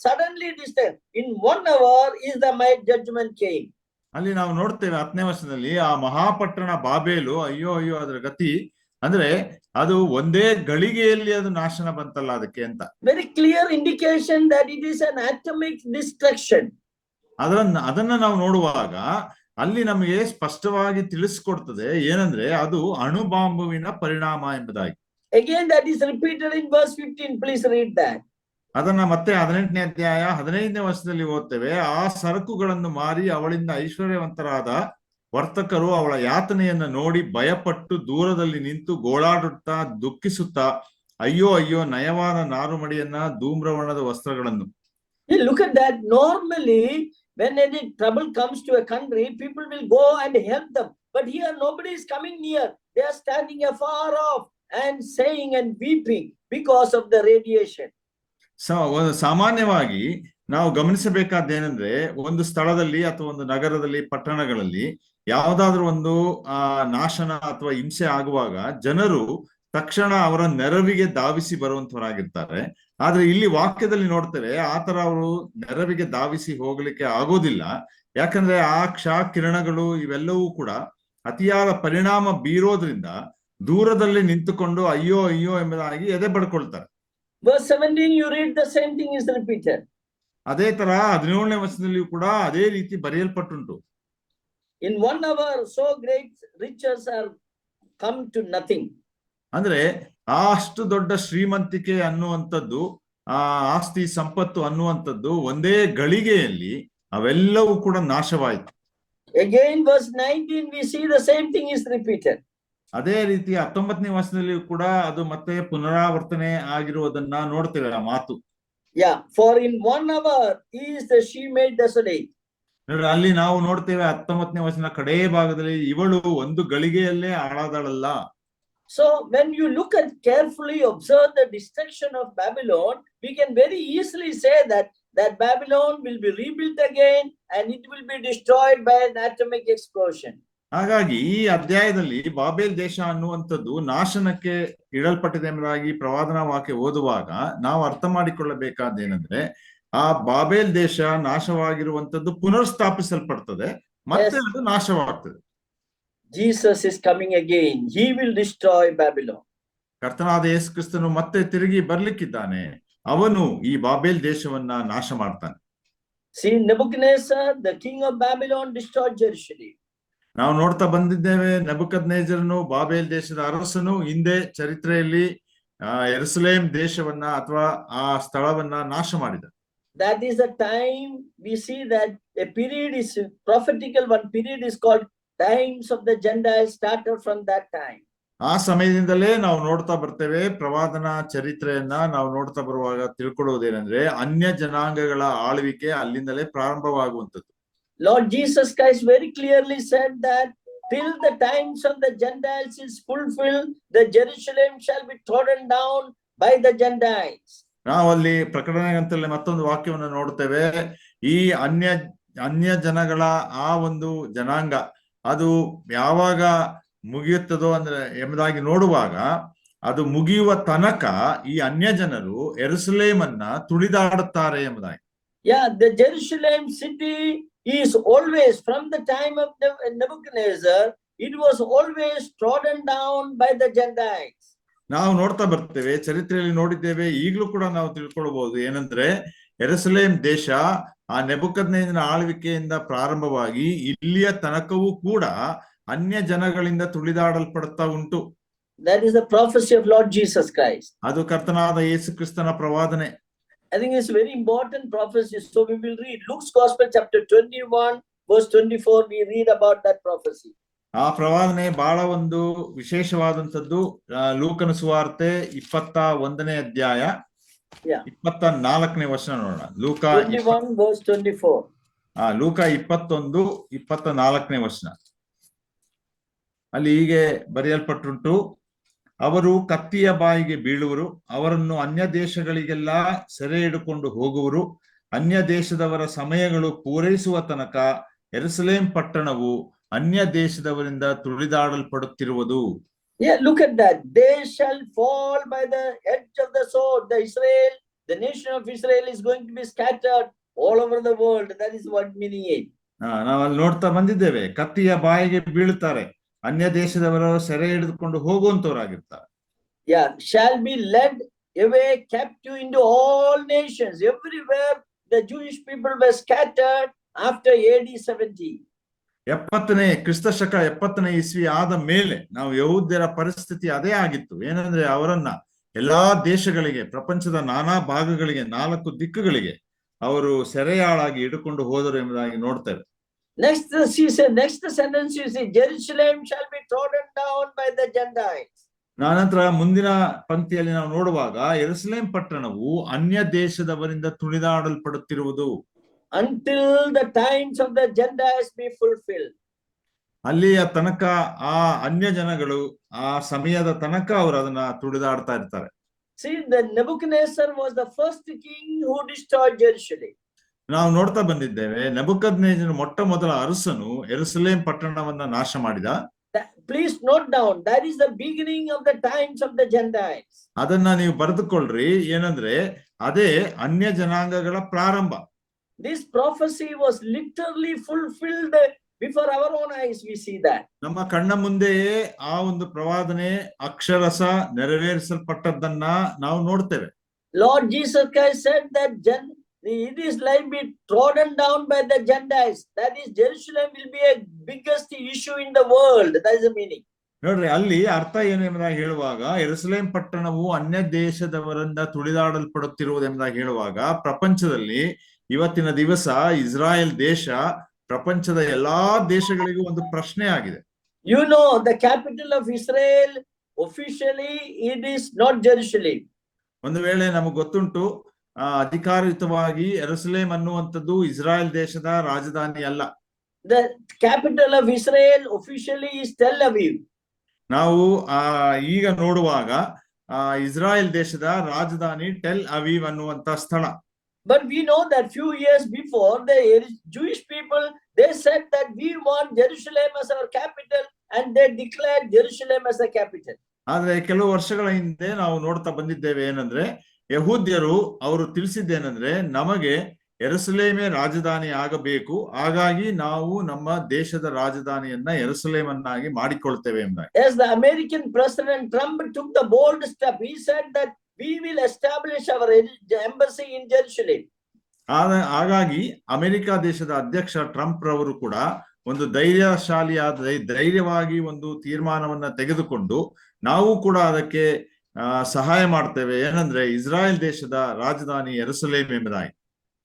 suddenly it is there, in 1 hour is the mighty judgment came. ಅಲ್ಲಿ ನಾವು ನೋಡ್ತೇವೆ 10ನೇ ವರ್ಷದಲ್ಲಿ ಆ ಮಹಾಪಟ್ಟಣ ಬಾಬೇಲು, ಅಯ್ಯೋ ಅಯ್ಯೋ ಅದರ ಗತಿ ಅಂದ್ರೆ ಅದು ಒಂದೇ ಗಳಿಗೆಯಲ್ಲಿ ಅದು ನಾಶನ ಬಂತಲ್ಲ ಅದಕ್ಕೆ ಅಂತ. Very clear indication that it is an atomic destruction. ಅದನ್ನ ನಾವು ನೋಡುವಾಗ ಅಲ್ಲಿ ನಮಗೆ ಸ್ಪಷ್ಟವಾಗಿ ತಿಳಿಸಿಕೊಡ್ತದೆ ಏನಂದ್ರೆ ಅದು ಅಣು ಬಾಂಬುವಿನ ಪರಿಣಾಮ ಎಂಬುದಾಗಿ. Again that is repeated in verse 15. Please read that. ಅದನ್ನ ಮತ್ತೆ 18ನೇ ಅಧ್ಯಾಯ 15ನೇ ವರ್ಷದಲ್ಲಿ ಓದ್ತೇವೆ. ಆ ಸರಕುಗಳನ್ನು ಮಾರಿ ಅವಳಿಂದ ಐಶ್ವರ್ಯವಂತರಾದ ವರ್ತಕರು ಅವಳ ಯಾತನೆಯನ್ನ ನೋಡಿ ಭಯಪಟ್ಟು ದೂರದಲ್ಲಿ ನಿಂತು ಗೋಳಾಡುತ್ತಾ ದುಃಖಿಸುತ್ತಾ, ಅಯ್ಯೋ ಅಯ್ಯೋ ನಯವಾದ ನಾರುಮಡಿಯನ್ನ, ಧೂಮ್ರವರ್ಣದ ವಸ್ತ್ರಗಳನ್ನು. Look at that. Normally when any trouble comes to a country, people will go and help them, but here nobody is coming near. They are standing afar off and saying and weeping because of the radiation. ಸಾಮಾನ್ಯವಾಗಿ ನಾವು ಗಮನಿಸಬೇಕಾದ್ದೇನೆಂದ್ರೆ, ಒಂದು ಸ್ಥಳದಲ್ಲಿ ಅಥವಾ ಒಂದು ನಗರದಲ್ಲಿ, ಪಟ್ಟಣಗಳಲ್ಲಿ ಯಾವುದಾದ್ರೂ ಒಂದು ನಾಶನ ಅಥವಾ ಹಿಂಸೆ ಆಗುವಾಗ ಜನರು ತಕ್ಷಣ ಅವರ ನೆರವಿಗೆ ಧಾವಿಸಿ ಬರುವಂತವರಾಗಿರ್ತಾರೆ. ಆದ್ರೆ ಇಲ್ಲಿ ವಾಕ್ಯದಲ್ಲಿ ನೋಡ್ತೇವೆ ಆತರ ಅವರು ನೆರವಿಗೆ ಧಾವಿಸಿ ಹೋಗ್ಲಿಕ್ಕೆ ಆಗೋದಿಲ್ಲ. ಯಾಕಂದ್ರೆ ಆ ಕಿರಣಗಳು ಇವೆಲ್ಲವೂ ಕೂಡ ಅತಿಯಾದ ಪರಿಣಾಮ ಬೀರೋದ್ರಿಂದ ದೂರದಲ್ಲಿ ನಿಂತುಕೊಂಡು ಅಯ್ಯೋ ಅಯ್ಯೋ ಎಂಬುದಾಗಿ ಎದೆ ಬಡ್ಕೊಳ್ತಾರೆ. Verse 17 you read the same thing is repeated. ಅದೇ ತರ 17ನೇ ವಚನದಲ್ಲಿಯೂ ಕೂಡ ಅದೇ ರೀತಿ ಬರೆಯಲ್ಪಟ್ಟುಂಟು. In 1 hour so great riches are come to nothing. ಅಂದ್ರೆ ಅಷ್ಟು ದೊಡ್ಡ ಶ್ರೀಮಂತಿಕೆ ಅನ್ನುವಂಥದ್ದು, ಆ ಆಸ್ತಿ ಸಂಪತ್ತು ಅನ್ನುವಂಥದ್ದು ಒಂದೇ ಗಳಿಗೆಯಲ್ಲಿ ಅವೆಲ್ಲವೂ ಕೂಡ ನಾಶವಾಯಿತು. Again verse 19 we see the same thing is repeated. ಅದೇ ರೀತಿ 19ನೇ ವರ್ಷದಲ್ಲಿ ಕೂಡ ಅದು ಮತ್ತೆ ಪುನರಾವರ್ತನೆ ಆಗಿರುವುದನ್ನ ನೋಡ್ತೇವೆ ಆ ಮಾತು. Yeah, for in 1 hour is the she made desolate. ಅಲ್ಲಿ ನಾವು ನೋಡ್ತೇವೆ 19ನೇ ವಚನ ಕಡೇ ಭಾಗದಲ್ಲಿ, ಇವಳು ಒಂದು ಗಳಿಗೆಯಲ್ಲೇ ಹಾಳಾದಳಲ್ಲ. So when you look at carefully observe the destruction of Babylon, we can very easily say that Babylon will be rebuilt again and it will be destroyed by an atomic explosion. ಹಾಗಾಗಿ ಈ ಅಧ್ಯಾಯದಲ್ಲಿ ಬಾಬೇಲ್ ದೇಶ ಅನ್ನುವಂಥದ್ದು ನಾಶನಕ್ಕೆ ಇಡಲ್ಪಟ್ಟಿದೆ ಎಂಬುದಾಗಿ ಪ್ರವಾದನಾ ವಾಕ್ಯ ಓದುವಾಗ ನಾವು ಅರ್ಥ ಮಾಡಿಕೊಳ್ಳಬೇಕಾದೇನೆಂದ್ರೆ, ಆ ಬಾಬೇಲ್ ದೇಶ ನಾಶವಾಗಿರುವಂತದ್ದು ಪುನರ್ಸ್ಥಾಪಿಸಲ್ಪಡ್ತದೆ, ಮತ್ತೆ ಅದು ನಾಶವಾಗ್ತದೆ. Jesus is coming again. He will destroy Babylon. ಕರ್ತನಾದ ಯೇಸು ಕ್ರಿಸ್ತನು ಮತ್ತೆ ತಿರುಗಿ ಬರ್ಲಿಕ್ಕಿದ್ದಾನೆ. ಅವನು ಈ ಬಾಬೇಲ್ ದೇಶವನ್ನ ನಾಶ ಮಾಡ್ತಾನೆ. See, Nebuchadnezzar, the king of Babylon, destroyed Jerusalem. ನಾವು ನೋಡ್ತಾ ಬಂದಿದ್ದೇವೆ, ನೆಬೂಕದ್ನೆಚ್ಚರನು ಬಾಬೇಲ್ ದೇಶದ ಅರಸನು ಹಿಂದೆ ಚರಿತ್ರೆಯಲ್ಲಿ ಯೆರೂಸಲೇಮ್ ದೇಶವನ್ನ ಅಥವಾ ಆ ಸ್ಥಳವನ್ನ ನಾಶ ಮಾಡಿದ. That is the time we see that a period is prophetical. One period is called times of the Gentiles, started from that time. ಆ ಸಮಯದಿಂದಲೇ ನಾವು ನೋಡ್ತಾ ಬರ್ತೇವೆ. ಪ್ರವಾದನಾ ಚರಿತ್ರೆಯನ್ನ ನಾವು ನೋಡ್ತಾ ಬರುವಾಗ ತಿಳ್ಕೊಳ್ಳುವುದೇನೆಂದ್ರೆ, ಅನ್ಯ ಜನಾಂಗಗಳ ಆಳ್ವಿಕೆ ಅಲ್ಲಿಂದಲೇ ಪ್ರಾರಂಭವಾಗುವಂಥದ್ದು. Lord Jesus Christ very clearly said that till the times of the Gentiles is fulfilled, the Jerusalem shall be trodden down by the Gentiles. ನಾವಲ್ಲಿ ಪ್ರಕಟಣೆ ಗ್ರಂಥದಲ್ಲಿ ಮತ್ತೊಂದು ವಾಕ್ಯವನ್ನು ನೋಡ್ತೇವೆ. ಈ ಅನ್ಯ ಜನಗಳ ಆ ಒಂದು ಜನಾಂಗ ಅದು ಯಾವಾಗ ಮುಗಿಯುತ್ತದೋ ಅಂದ್ರೆ ಎಂಬುದಾಗಿ ನೋಡುವಾಗ, ಅದು ಮುಗಿಯುವ ತನಕ ಈ ಅನ್ಯ ಜನರು ಯೆರೂಸಲೇಮನ್ನ ತುಳಿದಾಡುತ್ತಾರೆ ಎಂಬುದಾಗಿ. Yeah, the Jerusalem city is always, from the time of Nebuchadnezzar, it was always trodden down by the Gentiles. ನಾವು ನೋಡ್ತಾ ಬರ್ತೇವೆ, ಚರಿತ್ರೆಯಲ್ಲಿ ನೋಡಿದ್ದೇವೆ, ಈಗಲೂ ಕೂಡ ನಾವು ತಿಳ್ಕೊಳ್ಬಹುದು. ಏನಂದ್ರೆ ಯೆರೂಸಲೇಮ್ ದೇಶ ಆ ನೆಬೂಕದ್ನೆಚ್ಚರನ ಆಳ್ವಿಕೆಯಿಂದ ಪ್ರಾರಂಭವಾಗಿ ಇಲ್ಲಿಯ ತನಕವೂ ಕೂಡ ಅನ್ಯ ಜನಗಳಿಂದ ತುಳಿದಾಡಲ್ಪಡುತ್ತಾ ಉಂಟು. That is the prophecy of Lord Jesus Christ. ಅದು ಕರ್ತನಾದ ಯೇಸು ಕ್ರಿಸ್ತನ ಪ್ರವಾದನೆ. I think it's very important prophecy. So we will read Luke's Gospel chapter 21 verse 24. We read about that prophecy. ಆ ಪ್ರವಾದನೆ ಬಹಳ ಒಂದು ವಿಶೇಷವಾದಂತದ್ದು. ಲೂಕನ ಸುವಾರ್ತೆ 21ನೇ ಅಧ್ಯಾಯ 24ನೇ ವಚನ ನೋಡೋಣ. ಲೂಕ 21 verse 24. ಲೂಕ 21 24ನೇ ವಚನ. ಅಲ್ಲಿ ಹೀಗೆ ಬರೆಯಲ್ಪಟ್ಟುಂಟು, ಅವರು ಕತ್ತಿಯ ಬಾಯಿಗೆ ಬೀಳುವರು, ಅವರನ್ನು ಅನ್ಯ ದೇಶಗಳಿಗೆಲ್ಲ ಸೆರೆ ಹಿಡಿಕೊಂಡು ಹೋಗುವರು. ಅನ್ಯ ದೇಶದವರ ಸಮಯಗಳು ಪೂರೈಸುವ ತನಕ ಯೆರೂಸಲೇಮ್ ಪಟ್ಟಣವು ಅನ್ಯ ದೇಶದವರಿಂದ ತುಳಿದಾಡಲ್ಪಡುತ್ತಿರುವುದು. Yeah, look at that. They shall fall by the edge of the sword. The nation of Israel is going to be scattered all over the world. That is what meaning is. ನಾವು ಅಲ್ಲಿ ನೋಡ್ತಾ ಬಂದಿದ್ದೇವೆ, ಕತ್ತಿಯ ಬಾಯಿಗೆ ಬೀಳುತ್ತಾರೆ, ಅನ್ಯ ದೇಶದವರು ಸೆರೆ ಹಿಡಿದುಕೊಂಡು ಹೋಗುವಂತವರಾಗಿರ್ತಾರೆ. Yeah, shall be led away captive into all nations. Everywhere the Jewish people were scattered after AD 70. 70ನೇ ಕ್ರಿಸ್ತ ಶಕ 70ನೇ ಇಸ್ವಿ ಆದ ಮೇಲೆ ನಾವು ಯಹೂದ್ಯರ ಪರಿಸ್ಥಿತಿ ಅದೇ ಆಗಿತ್ತು. ಏನಂದ್ರೆ ಅವರನ್ನ ಎಲ್ಲಾ ದೇಶಗಳಿಗೆ, ಪ್ರಪಂಚದ ನಾನಾ ಭಾಗಗಳಿಗೆ, 4 ದಿಕ್ಕುಗಳಿಗೆ ಅವರು ಸೆರೆಯಾಳಾಗಿ ಹಿಡ್ಕೊಂಡು ಹೋದರು ಎಂಬುದಾಗಿ ನೋಡ್ತೇವೆ. Next sentence you see, Jerusalem shall be trodden down by the Gentiles. ನಂತರ ಮುಂದಿನ ಪಂಕ್ತಿಯಲ್ಲಿ ನಾವು ನೋಡುವಾಗ ಯೆರೂಸಲೇಮ್ ಪಟ್ಟಣವು ಅನ್ಯ ದೇಶದವರಿಂದ ತುಳಿದಾಡಲ್ಪಡುತ್ತಿರುವುದು. Until the times of the Gentiles be fulfilled. ಅಲ್ಲಿಯ ತನಕ ಆ ಅನ್ಯ ಜನಗಳು ಆ ಸಮಯದ ತನಕ ಅವರು ಅದನ್ನ ತುಳಿದಾಡ್ತಾ ಇರ್ತಾರೆ. See, the Nebuchadnezzar was the first king who destroyed Jerusalem. ನಾವು ನೋಡ್ತಾ ಬಂದಿದ್ದೇವೆ, ನೆಬೂಕದ್ನೆಚ್ಚರನು ಮೊಟ್ಟ ಮೊದಲ ಅರಸನು ಯೆರೂಸಲೇಮ್ ಪಟ್ಟಣವನ್ನ ನಾಶ ಮಾಡಿದ. Please note down, that is the beginning of the times of the Gentiles. ಅದನ್ನ ನೀವು ಬರೆದುಕೊಳ್ಳ್ರಿ. ಏನಂದ್ರೆ ಅದೇ ಅನ್ಯ ಜನಾಂಗಗಳ ಪ್ರಾರಂಭ. This prophecy was literally fulfilled before our own eyes. We see that. ನಮ್ಮ ಕಣ್ಣ ಮುಂದೆಯೇ ಆ ಒಂದು ಪ್ರವಾದನೆ ಅಕ್ಷರಸ ನೆರವೇರಿಸಲ್ಪಟ್ಟದ್ದನ್ನ ನಾವು ನೋಡ್ತೇವೆ. Lord Jesus Christ said that it is like be trodden down by the Gentiles. That is, Jerusalem will be a biggest issue in the world. That is the meaning. ನೋಡ್ರಿ, ಅಲ್ಲಿ ಅರ್ಥ ಏನು ಎಂಬುದಾಗಿ ಹೇಳುವಾಗ, ಯೆರೂಸಲೇಮ್ ಪಟ್ಟಣವು ಅನ್ಯ ದೇಶದವರಿಂದ ತುಳಿದಾಡಲ್ಪಡುತ್ತಿರುವುದು ಎಂಬುದಾಗಿ ಹೇಳುವಾಗ, ಪ್ರಪಂಚದಲ್ಲಿ ಇವತ್ತಿನ ದಿವಸ ಇಸ್ರಾಯೇಲ್ ದೇಶ ಪ್ರಪಂಚದ ಎಲ್ಲಾ ದೇಶಗಳಿಗೂ ಒಂದು ಪ್ರಶ್ನೆ ಆಗಿದೆ. You know, the capital of Israel officially it is not Jerusalem. ಒಂದು ವೇಳೆ ನಮಗೆ ಗೊತ್ತುಂಟು, ಅಧಿಕಾರಯುತವಾಗಿ ಯೆರೂಸಲೇಮ್ ಅನ್ನುವಂಥದ್ದು ಇಸ್ರಾಯೇಲ್ ದೇಶದ ರಾಜಧಾನಿ ಅಲ್ಲ. The capital of Israel officially is Tel Aviv. ನಾವು ಈಗ ನೋಡುವಾಗ ಇಸ್ರಾಯೇಲ್ ದೇಶದ ರಾಜಧಾನಿ ಟೆಲ್ ಅವೀವ್ ಅನ್ನುವಂತ ಸ್ಥಳ. But we know that few years before, the Jewish people, they said that we want Jerusalem as our capital, and they declared Jerusalem as the capital. ಆದ್ರೆ ಕೆಲವು ವರ್ಷಗಳ ಹಿಂದೆ ನಾವು ನೋಡ್ತಾ ಬಂದಿದ್ದೇವೆ, ಏನಂದ್ರೆ ಯಹೂದ್ಯರು ಅವರು ತಿಳಿಸಿದ್ದೇನೆಂದ್ರೆ, ನಮಗೆ ಯೆರೂಸಲೇಮೇ ರಾಜಧಾನಿ ಆಗಬೇಕು, ಹಾಗಾಗಿ ನಾವು ನಮ್ಮ ದೇಶದ ರಾಜಧಾನಿಯನ್ನ ಯೆರೂಸಲೇಮನ್ನಾಗಿ ಮಾಡಿಕೊಳ್ತೇವೆ ಎಂಬುದಾಗಿ. As the American President Trump took the bold step, he said that we will establish our embassy in Jerusalem. ಹಾಗಾಗಿ ಅಮೆರಿಕ ದೇಶದ ಅಧ್ಯಕ್ಷ ಟ್ರಂಪ್ ರವರು ಕೂಡ ಒಂದು ಧೈರ್ಯವಾಗಿ ಒಂದು ತೀರ್ಮಾನವನ್ನ ತೆಗೆದುಕೊಂಡು ನಾವು ಕೂಡ ಅದಕ್ಕೆ ಸಹಾಯ ಮಾಡ್ತೇವೆ. ಏನಂದ್ರೆ ಇಸ್ರಾಯೇಲ್ ದೇಶದ ರಾಜಧಾನಿ ಯೆರೂಸಲೇಮ್ ಎಂಬುದಾಗಿ.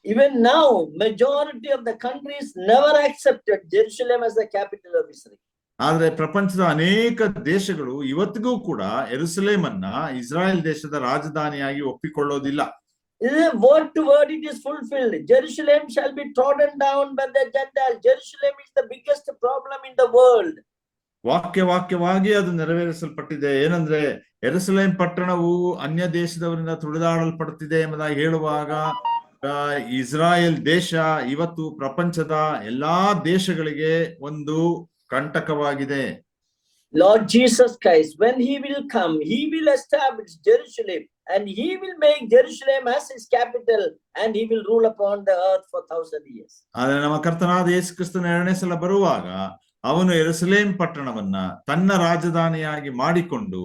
Even now, majority of the countries never accepted Jerusalem as the capital of Israel. ಆದ್ರೆ ಪ್ರಪಂಚದ ಅನೇಕ ದೇಶಗಳು ಇವತ್ತಿಗೂ ಕೂಡ ಯೆರೂಸಲೇಮ್ ಅನ್ನ ಇಸ್ರಾಯೇಲ್ ದೇಶದ ರಾಜಧಾನಿಯಾಗಿ ಒಪ್ಪಿಕೊಳ್ಳೋದಿಲ್ಲ. Word to word it is fulfilled. Jerusalem shall be trodden down by the Gentiles. Jerusalem is the biggest problem in the world. ವಾಕ್ಯವಾಗಿ ಅದು ನೆರವೇರಿಸಲ್ಪಟ್ಟಿದೆ. ಏನಂದ್ರೆ ಯೆರೂಸಲೇಮ್ ಪಟ್ಟಣವು ಅನ್ಯ ದೇಶದವರಿಂದ ತುಳಿದಾಡಲ್ಪಡುತ್ತಿದೆ ಎಂಬುದಾಗಿ ಹೇಳುವಾಗ ಇಸ್ರಾಯೇಲ್ ದೇಶ ಇವತ್ತು ಪ್ರಪಂಚದ ಎಲ್ಲಾ ದೇಶಗಳಿಗೆ ಒಂದು ಕಂಟಕವಾಗಿದೆ. Lord Jesus Christ, when he will come, he will establish Jerusalem and he will make Jerusalem as his capital and he will rule upon the earth for 1,000 years. ಆದರೆ ನಮ್ಮ ಕರ್ತನಾದ ಯೇಸು ಕ್ರಿಸ್ತನ ಎರಡನೇ ಸಲ ಬರುವಾಗ ಅವನು ಯೆರೂಸಲೇಮ್ ಪಟ್ಟಣವನ್ನ ತನ್ನ ರಾಜಧಾನಿಯಾಗಿ ಮಾಡಿಕೊಂಡು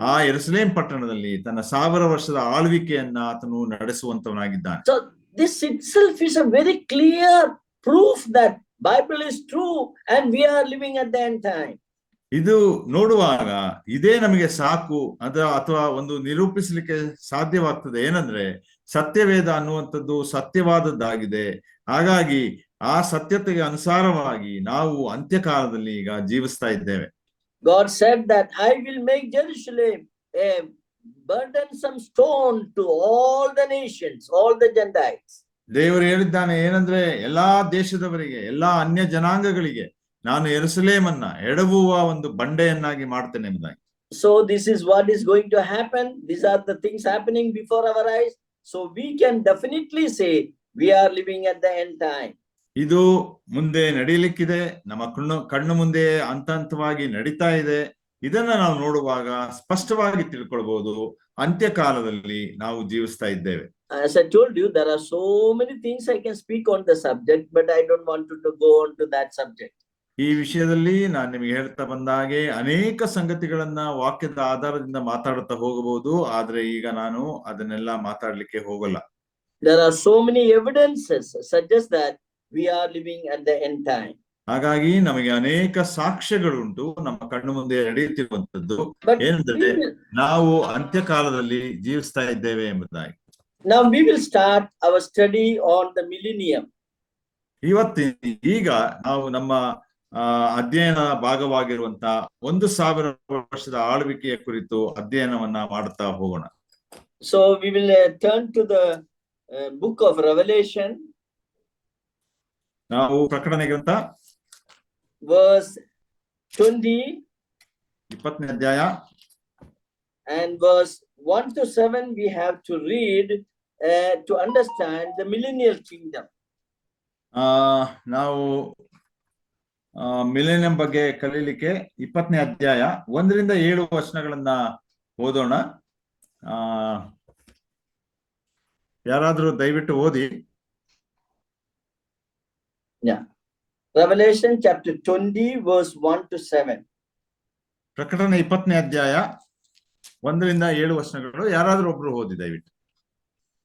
ಆ ಯೆರೂಸಲೇಮ್ ಪಟ್ಟಣದಲ್ಲಿ ತನ್ನ 1000 ವರ್ಷದ ಆಳ್ವಿಕೆಯನ್ನ ಆತನು ನಡೆಸುವಂತವನಾಗಿದ್ದಾನೆ. So this itself is a very clear proof that Bible is true and we are living at the end time. ಇದು ನೋಡುವಾಗ ಇದೇ ನಮಗೆ ಸಾಕು ಅಥವಾ ಒಂದು ನಿರೂಪಿಸಲಿಕ್ಕೆ ಸಾಧ್ಯವಾಗ್ತದೆ. ಏನಂದ್ರೆ ಸತ್ಯವೇದ ಅನ್ನುವಂಥದ್ದು ಸತ್ಯವಾದದ್ದಾಗಿದೆ. ಹಾಗಾಗಿ ಆ ಸತ್ಯತೆಗೆ ಅನುಸಾರವಾಗಿ ನಾವು ಅಂತ್ಯಕಾಲದಲ್ಲಿ ಈಗ ಜೀವಿಸ್ತಾ ಇದ್ದೇವೆ. God said that I will make Jerusalem a burdensome stone to all the nations, all the Gentiles. ದೇವರು ಹೇಳಿದ್ದಾನೆ ಏನಂದ್ರೆ ಎಲ್ಲಾ ದೇಶದವರಿಗೆ, ಎಲ್ಲಾ ಅನ್ಯ ಜನಾಂಗಗಳಿಗೆ ನಾನು ಯೆರೂಸಲೇಮನ್ನ ಎಡವುವ ಒಂದು ಬಂಡೆಯನ್ನಾಗಿ ಮಾಡ್ತೇನೆ ಎಂಬುದಾಗಿ. So this is what is going to happen. These are the things happening before our eyes. So we can definitely say we are living at the end time. ಇದು ಮುಂದೆ ನಡೆಯಲಿಕ್ಕಿದೆ, ನಮ್ಮ ಕಣ್ಣು ಮುಂದೆ ಹಂತವಾಗಿ ನಡೀತಾ ಇದೆ. ಇದನ್ನ ನಾವು ನೋಡುವಾಗ ಸ್ಪಷ್ಟವಾಗಿ ತಿಳ್ಕೊಳ್ಬಹುದು, ಅಂತ್ಯಕಾಲದಲ್ಲಿ ನಾವು ಜೀವಿಸ್ತಾ ಇದ್ದೇವೆ. As I told you, there are so many things I can speak on the subject, but I don't want to go on to that subject. ಈ ವಿಷಯದಲ್ಲಿ ನಾನು ನಿಮಗೆ ಹೇಳ್ತಾ ಬಂದ ಹಾಗೆ ಅನೇಕ ಸಂಗತಿಗಳನ್ನ ವಾಕ್ಯದ ಆಧಾರದಿಂದ ಮಾತಾಡುತ್ತಾ ಹೋಗಬಹುದು, ಆದ್ರೆ ಈಗ ನಾನು ಅದನ್ನೆಲ್ಲ ಮಾತಾಡ್ಲಿಕ್ಕೆ ಹೋಗಲ್ಲ. There are so many evidences suggest that we are living at the end time. ಹಾಗಾಗಿ ನಮಗೆ ಅನೇಕ ಸಾಕ್ಷ್ಯಗಳುಂಟು ನಮ್ಮ ಕಣ್ಣು ಮುಂದೆ ನಡೆಯುತ್ತಿರುವಂತದ್ದು ಏನಂದ್ರೆ ನಾವು ಅಂತ್ಯಕಾಲದಲ್ಲಿ ಜೀವಿಸ್ತಾ ಇದ್ದೇವೆ ಎಂಬುದಾಗಿ. Now we will start our study on the millennium. ಈಗ ನಾವು ನಮ್ಮ ಅಧ್ಯಯನ ಭಾಗವಾಗಿರುವಂತ 1000 ವರ್ಷದ ಆಳ್ವಿಕೆಯ ಕುರಿತು ಅಧ್ಯಯನವನ್ನ ಮಾಡುತ್ತಾ ಹೋಗೋಣ. So we will turn to the book of Revelation. ನಾವು ಪ್ರಕಟಣೆ ಗ್ರಂಥ verse 20 ಅಧ್ಯಾಯ and verse 1 to 7 we have to read to understand the millennial kingdom. ನಾವು ಮಿಲೇನಿಯಂ ಬಗ್ಗೆ ಕಲೀಲಿಕ್ಕೆ 20ನೇ ಅಧ್ಯಾಯ 1 ರಿಂದ 7 ವಚನಗಳನ್ನ ಓದೋಣ. ಯಾರಾದ್ರೂ ದಯವಿಟ್ಟು ಓದಿ. Revelation chapter 20 verse 1 to 7. ಪ್ರಕಟಣೆ 20ನೇ ಅಧ್ಯಾಯ 1 ರಿಂದ 7 ವಚನಗಳು ಯಾರಾದ್ರೂ ಒಬ್ರು ಓದಿ ದಯವಿಟ್ಟು.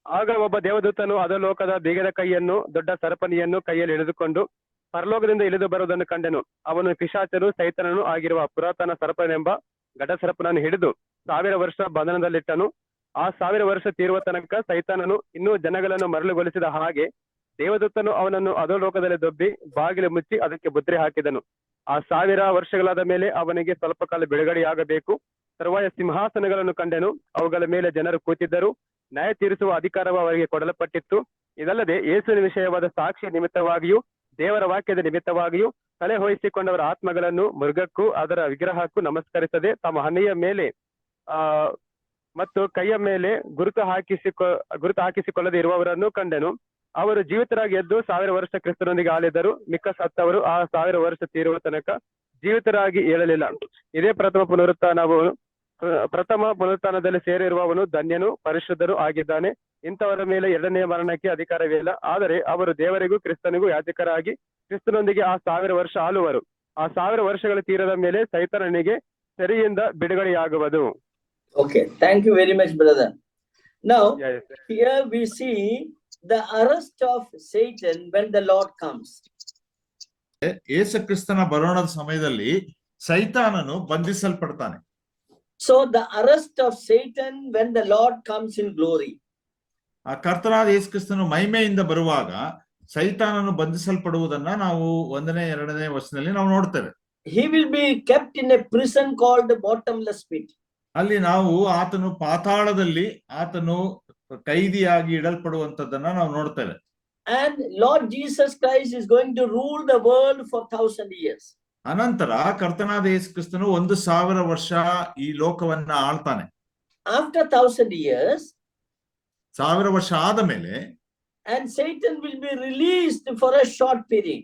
ಆಗ ಒಬ್ಬ ದೇವದೂತನು ಅಧೋಲೋಕದ ಬೀಗದ ಕೈಯನ್ನು ದೊಡ್ಡ ಸರಪಣಿಯನ್ನು ಕೈಯಲ್ಲಿ ಹಿಡಿದುಕೊಂಡು ಪರಲೋಕದಿಂದ ಇಳಿದು ಬರುವುದನ್ನು ಕಂಡೆನು. ಅವನು ಪಿಶಾಚನು ಸೈತಾನನು ಆಗಿರುವ ಪುರಾತನ ಸರ್ಪನೆಂಬ ಘಟಸರ್ಪನನ್ನು ಹಿಡಿದು 1000 ವರ್ಷ ಬಂಧನದಲ್ಲಿಟ್ಟನು. ಆ 1000 ವರ್ಷ ತೀರುವ ತನಕ ಸೈತಾನನು ಇನ್ನೂ ಜನಗಳನ್ನು ಮರಳುಗೊಳಿಸಿದ ಹಾಗೆ ದೇವದೂತನು ಅವನನ್ನು ಅಧೋಲೋಕದಲ್ಲಿ ದೊಬ್ಬಿ ಬಾಗಿಲು ಮುಚ್ಚಿ ಅದಕ್ಕೆ ಮುದ್ರೆ ಹಾಕಿದನು. ಆ 1000 ವರ್ಷಗಳಾದ ಮೇಲೆ ಅವನಿಗೆ ಸ್ವಲ್ಪ ಕಾಲ ಬಿಡುಗಡೆಯಾಗಬೇಕು. ತರುವಾಯ ಸಿಂಹಾಸನಗಳನ್ನು ಕಂಡೆನು, ಅವುಗಳ ಮೇಲೆ ಜನರು ಕೂತಿದ್ದರು. ನ್ಯಾಯ ತೀರಿಸುವ ಅಧಿಕಾರವು ಅವರಿಗೆ ಕೊಡಲ್ಪಟ್ಟಿತ್ತು. ಇದಲ್ಲದೆ ಯೇಸುವಿನ ವಿಷಯವಾದ ಸಾಕ್ಷಿ ನಿಮಿತ್ತವಾಗಿಯೂ ದೇವರ ವಾಕ್ಯದ ನಿಮಿತ್ತವಾಗಿಯೂ ತಲೆ ಹೊಯಿಸಿಕೊಂಡವರ ಆತ್ಮಗಳನ್ನು ಮೃಗಕ್ಕೂ ಅದರ ವಿಗ್ರಹಕ್ಕೂ ನಮಸ್ಕರಿಸದೆ ತಮ್ಮ ಹಣೆಯ ಮೇಲೆ ಮತ್ತು ಕೈಯ ಮೇಲೆ ಗುರುತು ಹಾಕಿಸಿಕೊಳ್ಳದೆ ಇರುವವರನ್ನು ಕಂಡೆನು. ಅವರು ಜೀವಿತರಾಗಿ ಎದ್ದು 1000 ವರ್ಷ ಕ್ರಿಸ್ತನೊಂದಿಗೆ ಆಳಿದರು. ಮಿಕ್ಕ ಸತ್ತವರು ಆ 1000 ವರ್ಷ ತೀರುವ ತನಕ ಜೀವಿತರಾಗಿ ಏಳಲಿಲ್ಲ. ಇದೇ ಪ್ರಥಮ ಪುನರುತ್ಥಾನದಲ್ಲಿ ಸೇರಿರುವವನು ಧನ್ಯನು ಪರಿಶುದ್ಧನು ಆಗಿದ್ದಾನೆ. ಇಂಥವರ ಮೇಲೆ ಎರಡನೆಯ ಮರಣಕ್ಕೆ ಅಧಿಕಾರವಿಲ್ಲ. ಆದರೆ ಅವರು ದೇವರಿಗೂ ಕ್ರಿಸ್ತನಿಗೂ ಯಾಜಕರಾಗಿ ಕ್ರಿಸ್ತನೊಂದಿಗೆ ಆ 1000 ವರ್ಷ ಆಳುವರು. ಆ 1000 ವರ್ಷಗಳ ತೀರದ ಮೇಲೆ ಸೈತಾನನಿಗೆ ಸೆರೆಯಿಂದ ಬಿಡುಗಡೆಯಾಗುವುದು. Okay, thank you very much, brother. Now, here we see the arrest of Satan when the Lord comes. ಯೇಸು ಕ್ರಿಸ್ತನ ಬರೋಣದ ಸಮಯದಲ್ಲಿ ಸೈತಾನನು ಬಂಧಿಸಲ್ಪಡ್ತಾನೆ. So the arrest of Satan when the Lord comes in glory. ಆ ಕರ್ತನಾದ ಯೇಸು ಕ್ರಿಸ್ತನು ಮಹಿಮೆಯಿಂದ ಬರುವಾಗ ಸೈತಾನನು ಬಂಧಿಸಲ್ಪಡುವುದನ್ನ ನಾವು 1ನೇ 2ನೇ ವಚನದಲ್ಲಿ ನಾವು ನೋಡ್ತೇವೆ. He will be kept in a prison called the bottomless pit. ಅಲ್ಲಿ ನಾವು ಆತನು ಪಾತಾಳದಲ್ಲಿ ಆತನು ಕೈದಿಯಾಗಿ ಇಡಲ್ಪಡುವಂತದ್ದನ್ನ ನಾವು ನೋಡ್ತೇವೆ. And Lord Jesus Christ is going to rule the world for 1000 years. ಅನಂತರ ಕರ್ತನಾದ ಯೇಸು ಕ್ರಿಸ್ತನು 1000 ವರ್ಷ ಈ ಲೋಕವನ್ನ ಆಳ್ತಾನೆ. After 1000 years, 1000 ವರ್ಷ ಆದ ಮೇಲೆ and Satan will be released for a short period.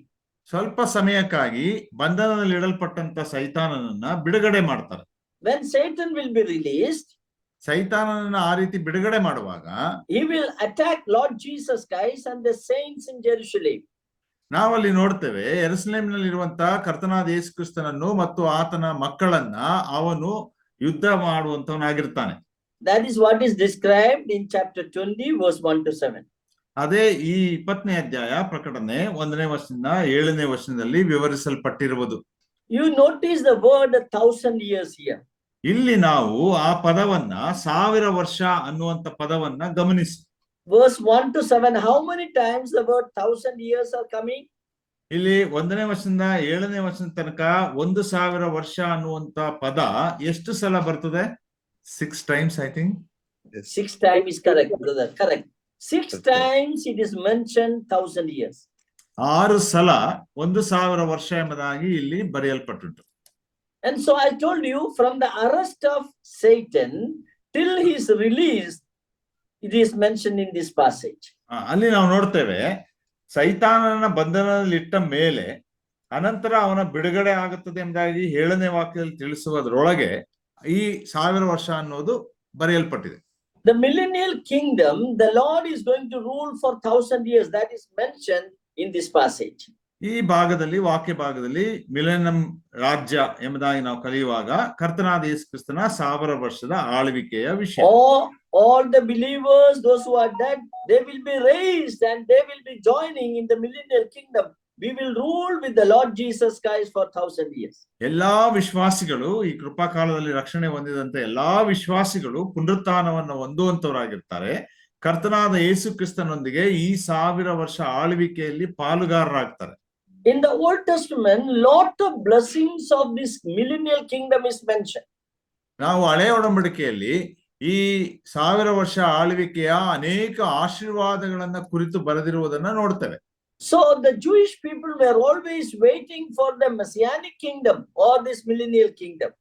ಸ್ವಲ್ಪ ಸಮಯಕ್ಕಾಗಿ ಬಂಧನದಲ್ಲಿ ಇಡಲ್ಪಟ್ಟಂತ ಸೈತಾನನನ್ನ ಬಿಡುಗಡೆ ಮಾಡ್ತಾರೆ. When Satan will be released, ಸೈತಾನನನ್ನ ಆ ರೀತಿ ಬಿಡುಗಡೆ ಮಾಡುವಾಗ he will attack Lord Jesus Christ and the saints in Jerusalem. ನಾವಲ್ಲಿ ನೋಡ್ತೇವೆ, ಯೆರೂಸಲೇಮಿನಲ್ಲಿ ಇರುವಂತಹ ಕರ್ತನಾದ ಯೇಸು ಕ್ರಿಸ್ತನನ್ನು ಮತ್ತು ಆತನ ಮಕ್ಕಳನ್ನ ಅವನು ಯುದ್ಧ ಮಾಡುವಂತವನಾಗಿರ್ತಾನೆ. That is what is described in chapter 20 verse 1 to 7. ಅದೇ ಈ 20ನೇ ಅಧ್ಯಾಯ ಪ್ರಕಟಣೆ 1ನೇ ವರ್ಷದಿಂದ 7ನೇ ವರ್ಷದಲ್ಲಿ ವಿವರಿಸಲ್ಪಟ್ಟಿರುವುದು. You notice the word 1000 years here. ಇಲ್ಲಿ ನಾವು ಆ ಪದವನ್ನ 1000 ವರ್ಷ ಅನ್ನುವಂತ ಪದವನ್ನ ಗಮನಿಸಿ. Verse 1 to 7, how many times the word 1000 years are coming? ಇಲ್ಲಿ 1ನೇ ವರ್ಷದಿಂದ 7ನೇ ವರ್ಷದ ತನಕ 1000 ವರ್ಷ ಅನ್ನುವಂತ ಪದ ಎಷ್ಟು ಸಲ ಬರ್ತದೆ? 6 times, I think. 6 times is correct, brother. Correct. 6 times it is mentioned 1000 years. 6 ಸಲ 1000 ವರ್ಷ ಎಂಬುದಾಗಿ ಇಲ್ಲಿ ಬರೆಯಲ್ಪಟ್ಟುಂಟು. And so I told you, from the arrest of Satan till his release, it is mentioned in this passage. ಅಲ್ಲಿ ನಾವು ನೋಡ್ತೇವೆ, ಸೈತಾನನ ಬಂಧನದಲ್ಲಿಟ್ಟ ಮೇಲೆ ಅನಂತರ ಅವನ ಬಿಡುಗಡೆ ಆಗುತ್ತದೆ ಎಂಬುದಾಗಿ 7ನೇ ವಾಕ್ಯದಲ್ಲಿ ತಿಳಿಸುವುದರೊಳಗೆ ಈ 1000 ವರ್ಷ ಅನ್ನೋದು ಬರೆಯಲ್ಪಟ್ಟಿದೆ. The millennial kingdom, the Lord is going to rule for 1000 years. That is mentioned in this passage. ಈ ಭಾಗದಲ್ಲಿ, ವಾಕ್ಯ ಭಾಗದಲ್ಲಿ ಮಿಲೆನಿಯಂ ರಾಜ್ಯ ಎಂಬುದಾಗಿ ನಾವು ಕಲಿಯುವಾಗ ಕರ್ತನಾದ ಯೇಸು ಕ್ರಿಸ್ತನ 1000 ವರ್ಷದ ಆಳ್ವಿಕೆಯ ವಿಷಯ. All the believers, those who are dead, they will be raised and they will be joining in the millennial kingdom. We will rule with the Lord Jesus Christ for 1000 years. ಎಲ್ಲಾ ವಿಶ್ವಾಸಿಗಳು, ಈ ಕೃಪಾ ಕಾಲದಲ್ಲಿ ರಕ್ಷಣೆ ಹೊಂದಿದಂತ ಎಲ್ಲಾ ವಿಶ್ವಾಸಿಗಳು ಪುನರುತ್ಥಾನವನ್ನು ಹೊಂದುವಂತವರಾಗಿರ್ತಾರೆ. ಕರ್ತನಾದ ಯೇಸು ಕ್ರಿಸ್ತನೊಂದಿಗೆ ಈ 1000 ವರ್ಷ ಆಳ್ವಿಕೆಯಲ್ಲಿ ಪಾಲುಗಾರರಾಗ್ತಾರೆ. In the Old Testament, lot of blessings of this millennial kingdom is mentioned. ನಾವು ಹಳೆಯ ಒಡಂಬಡಿಕೆಯಲ್ಲಿ ಈ 1000 ವರ್ಷ ಆಳ್ವಿಕೆಯ ಅನೇಕ ಆಶೀರ್ವಾದಗಳನ್ನ ಕುರಿತು ಬರೆದಿರುವುದನ್ನ ನೋಡ್ತೇವೆ. So the Jewish people were always waiting for the messianic kingdom or this millennial kingdom.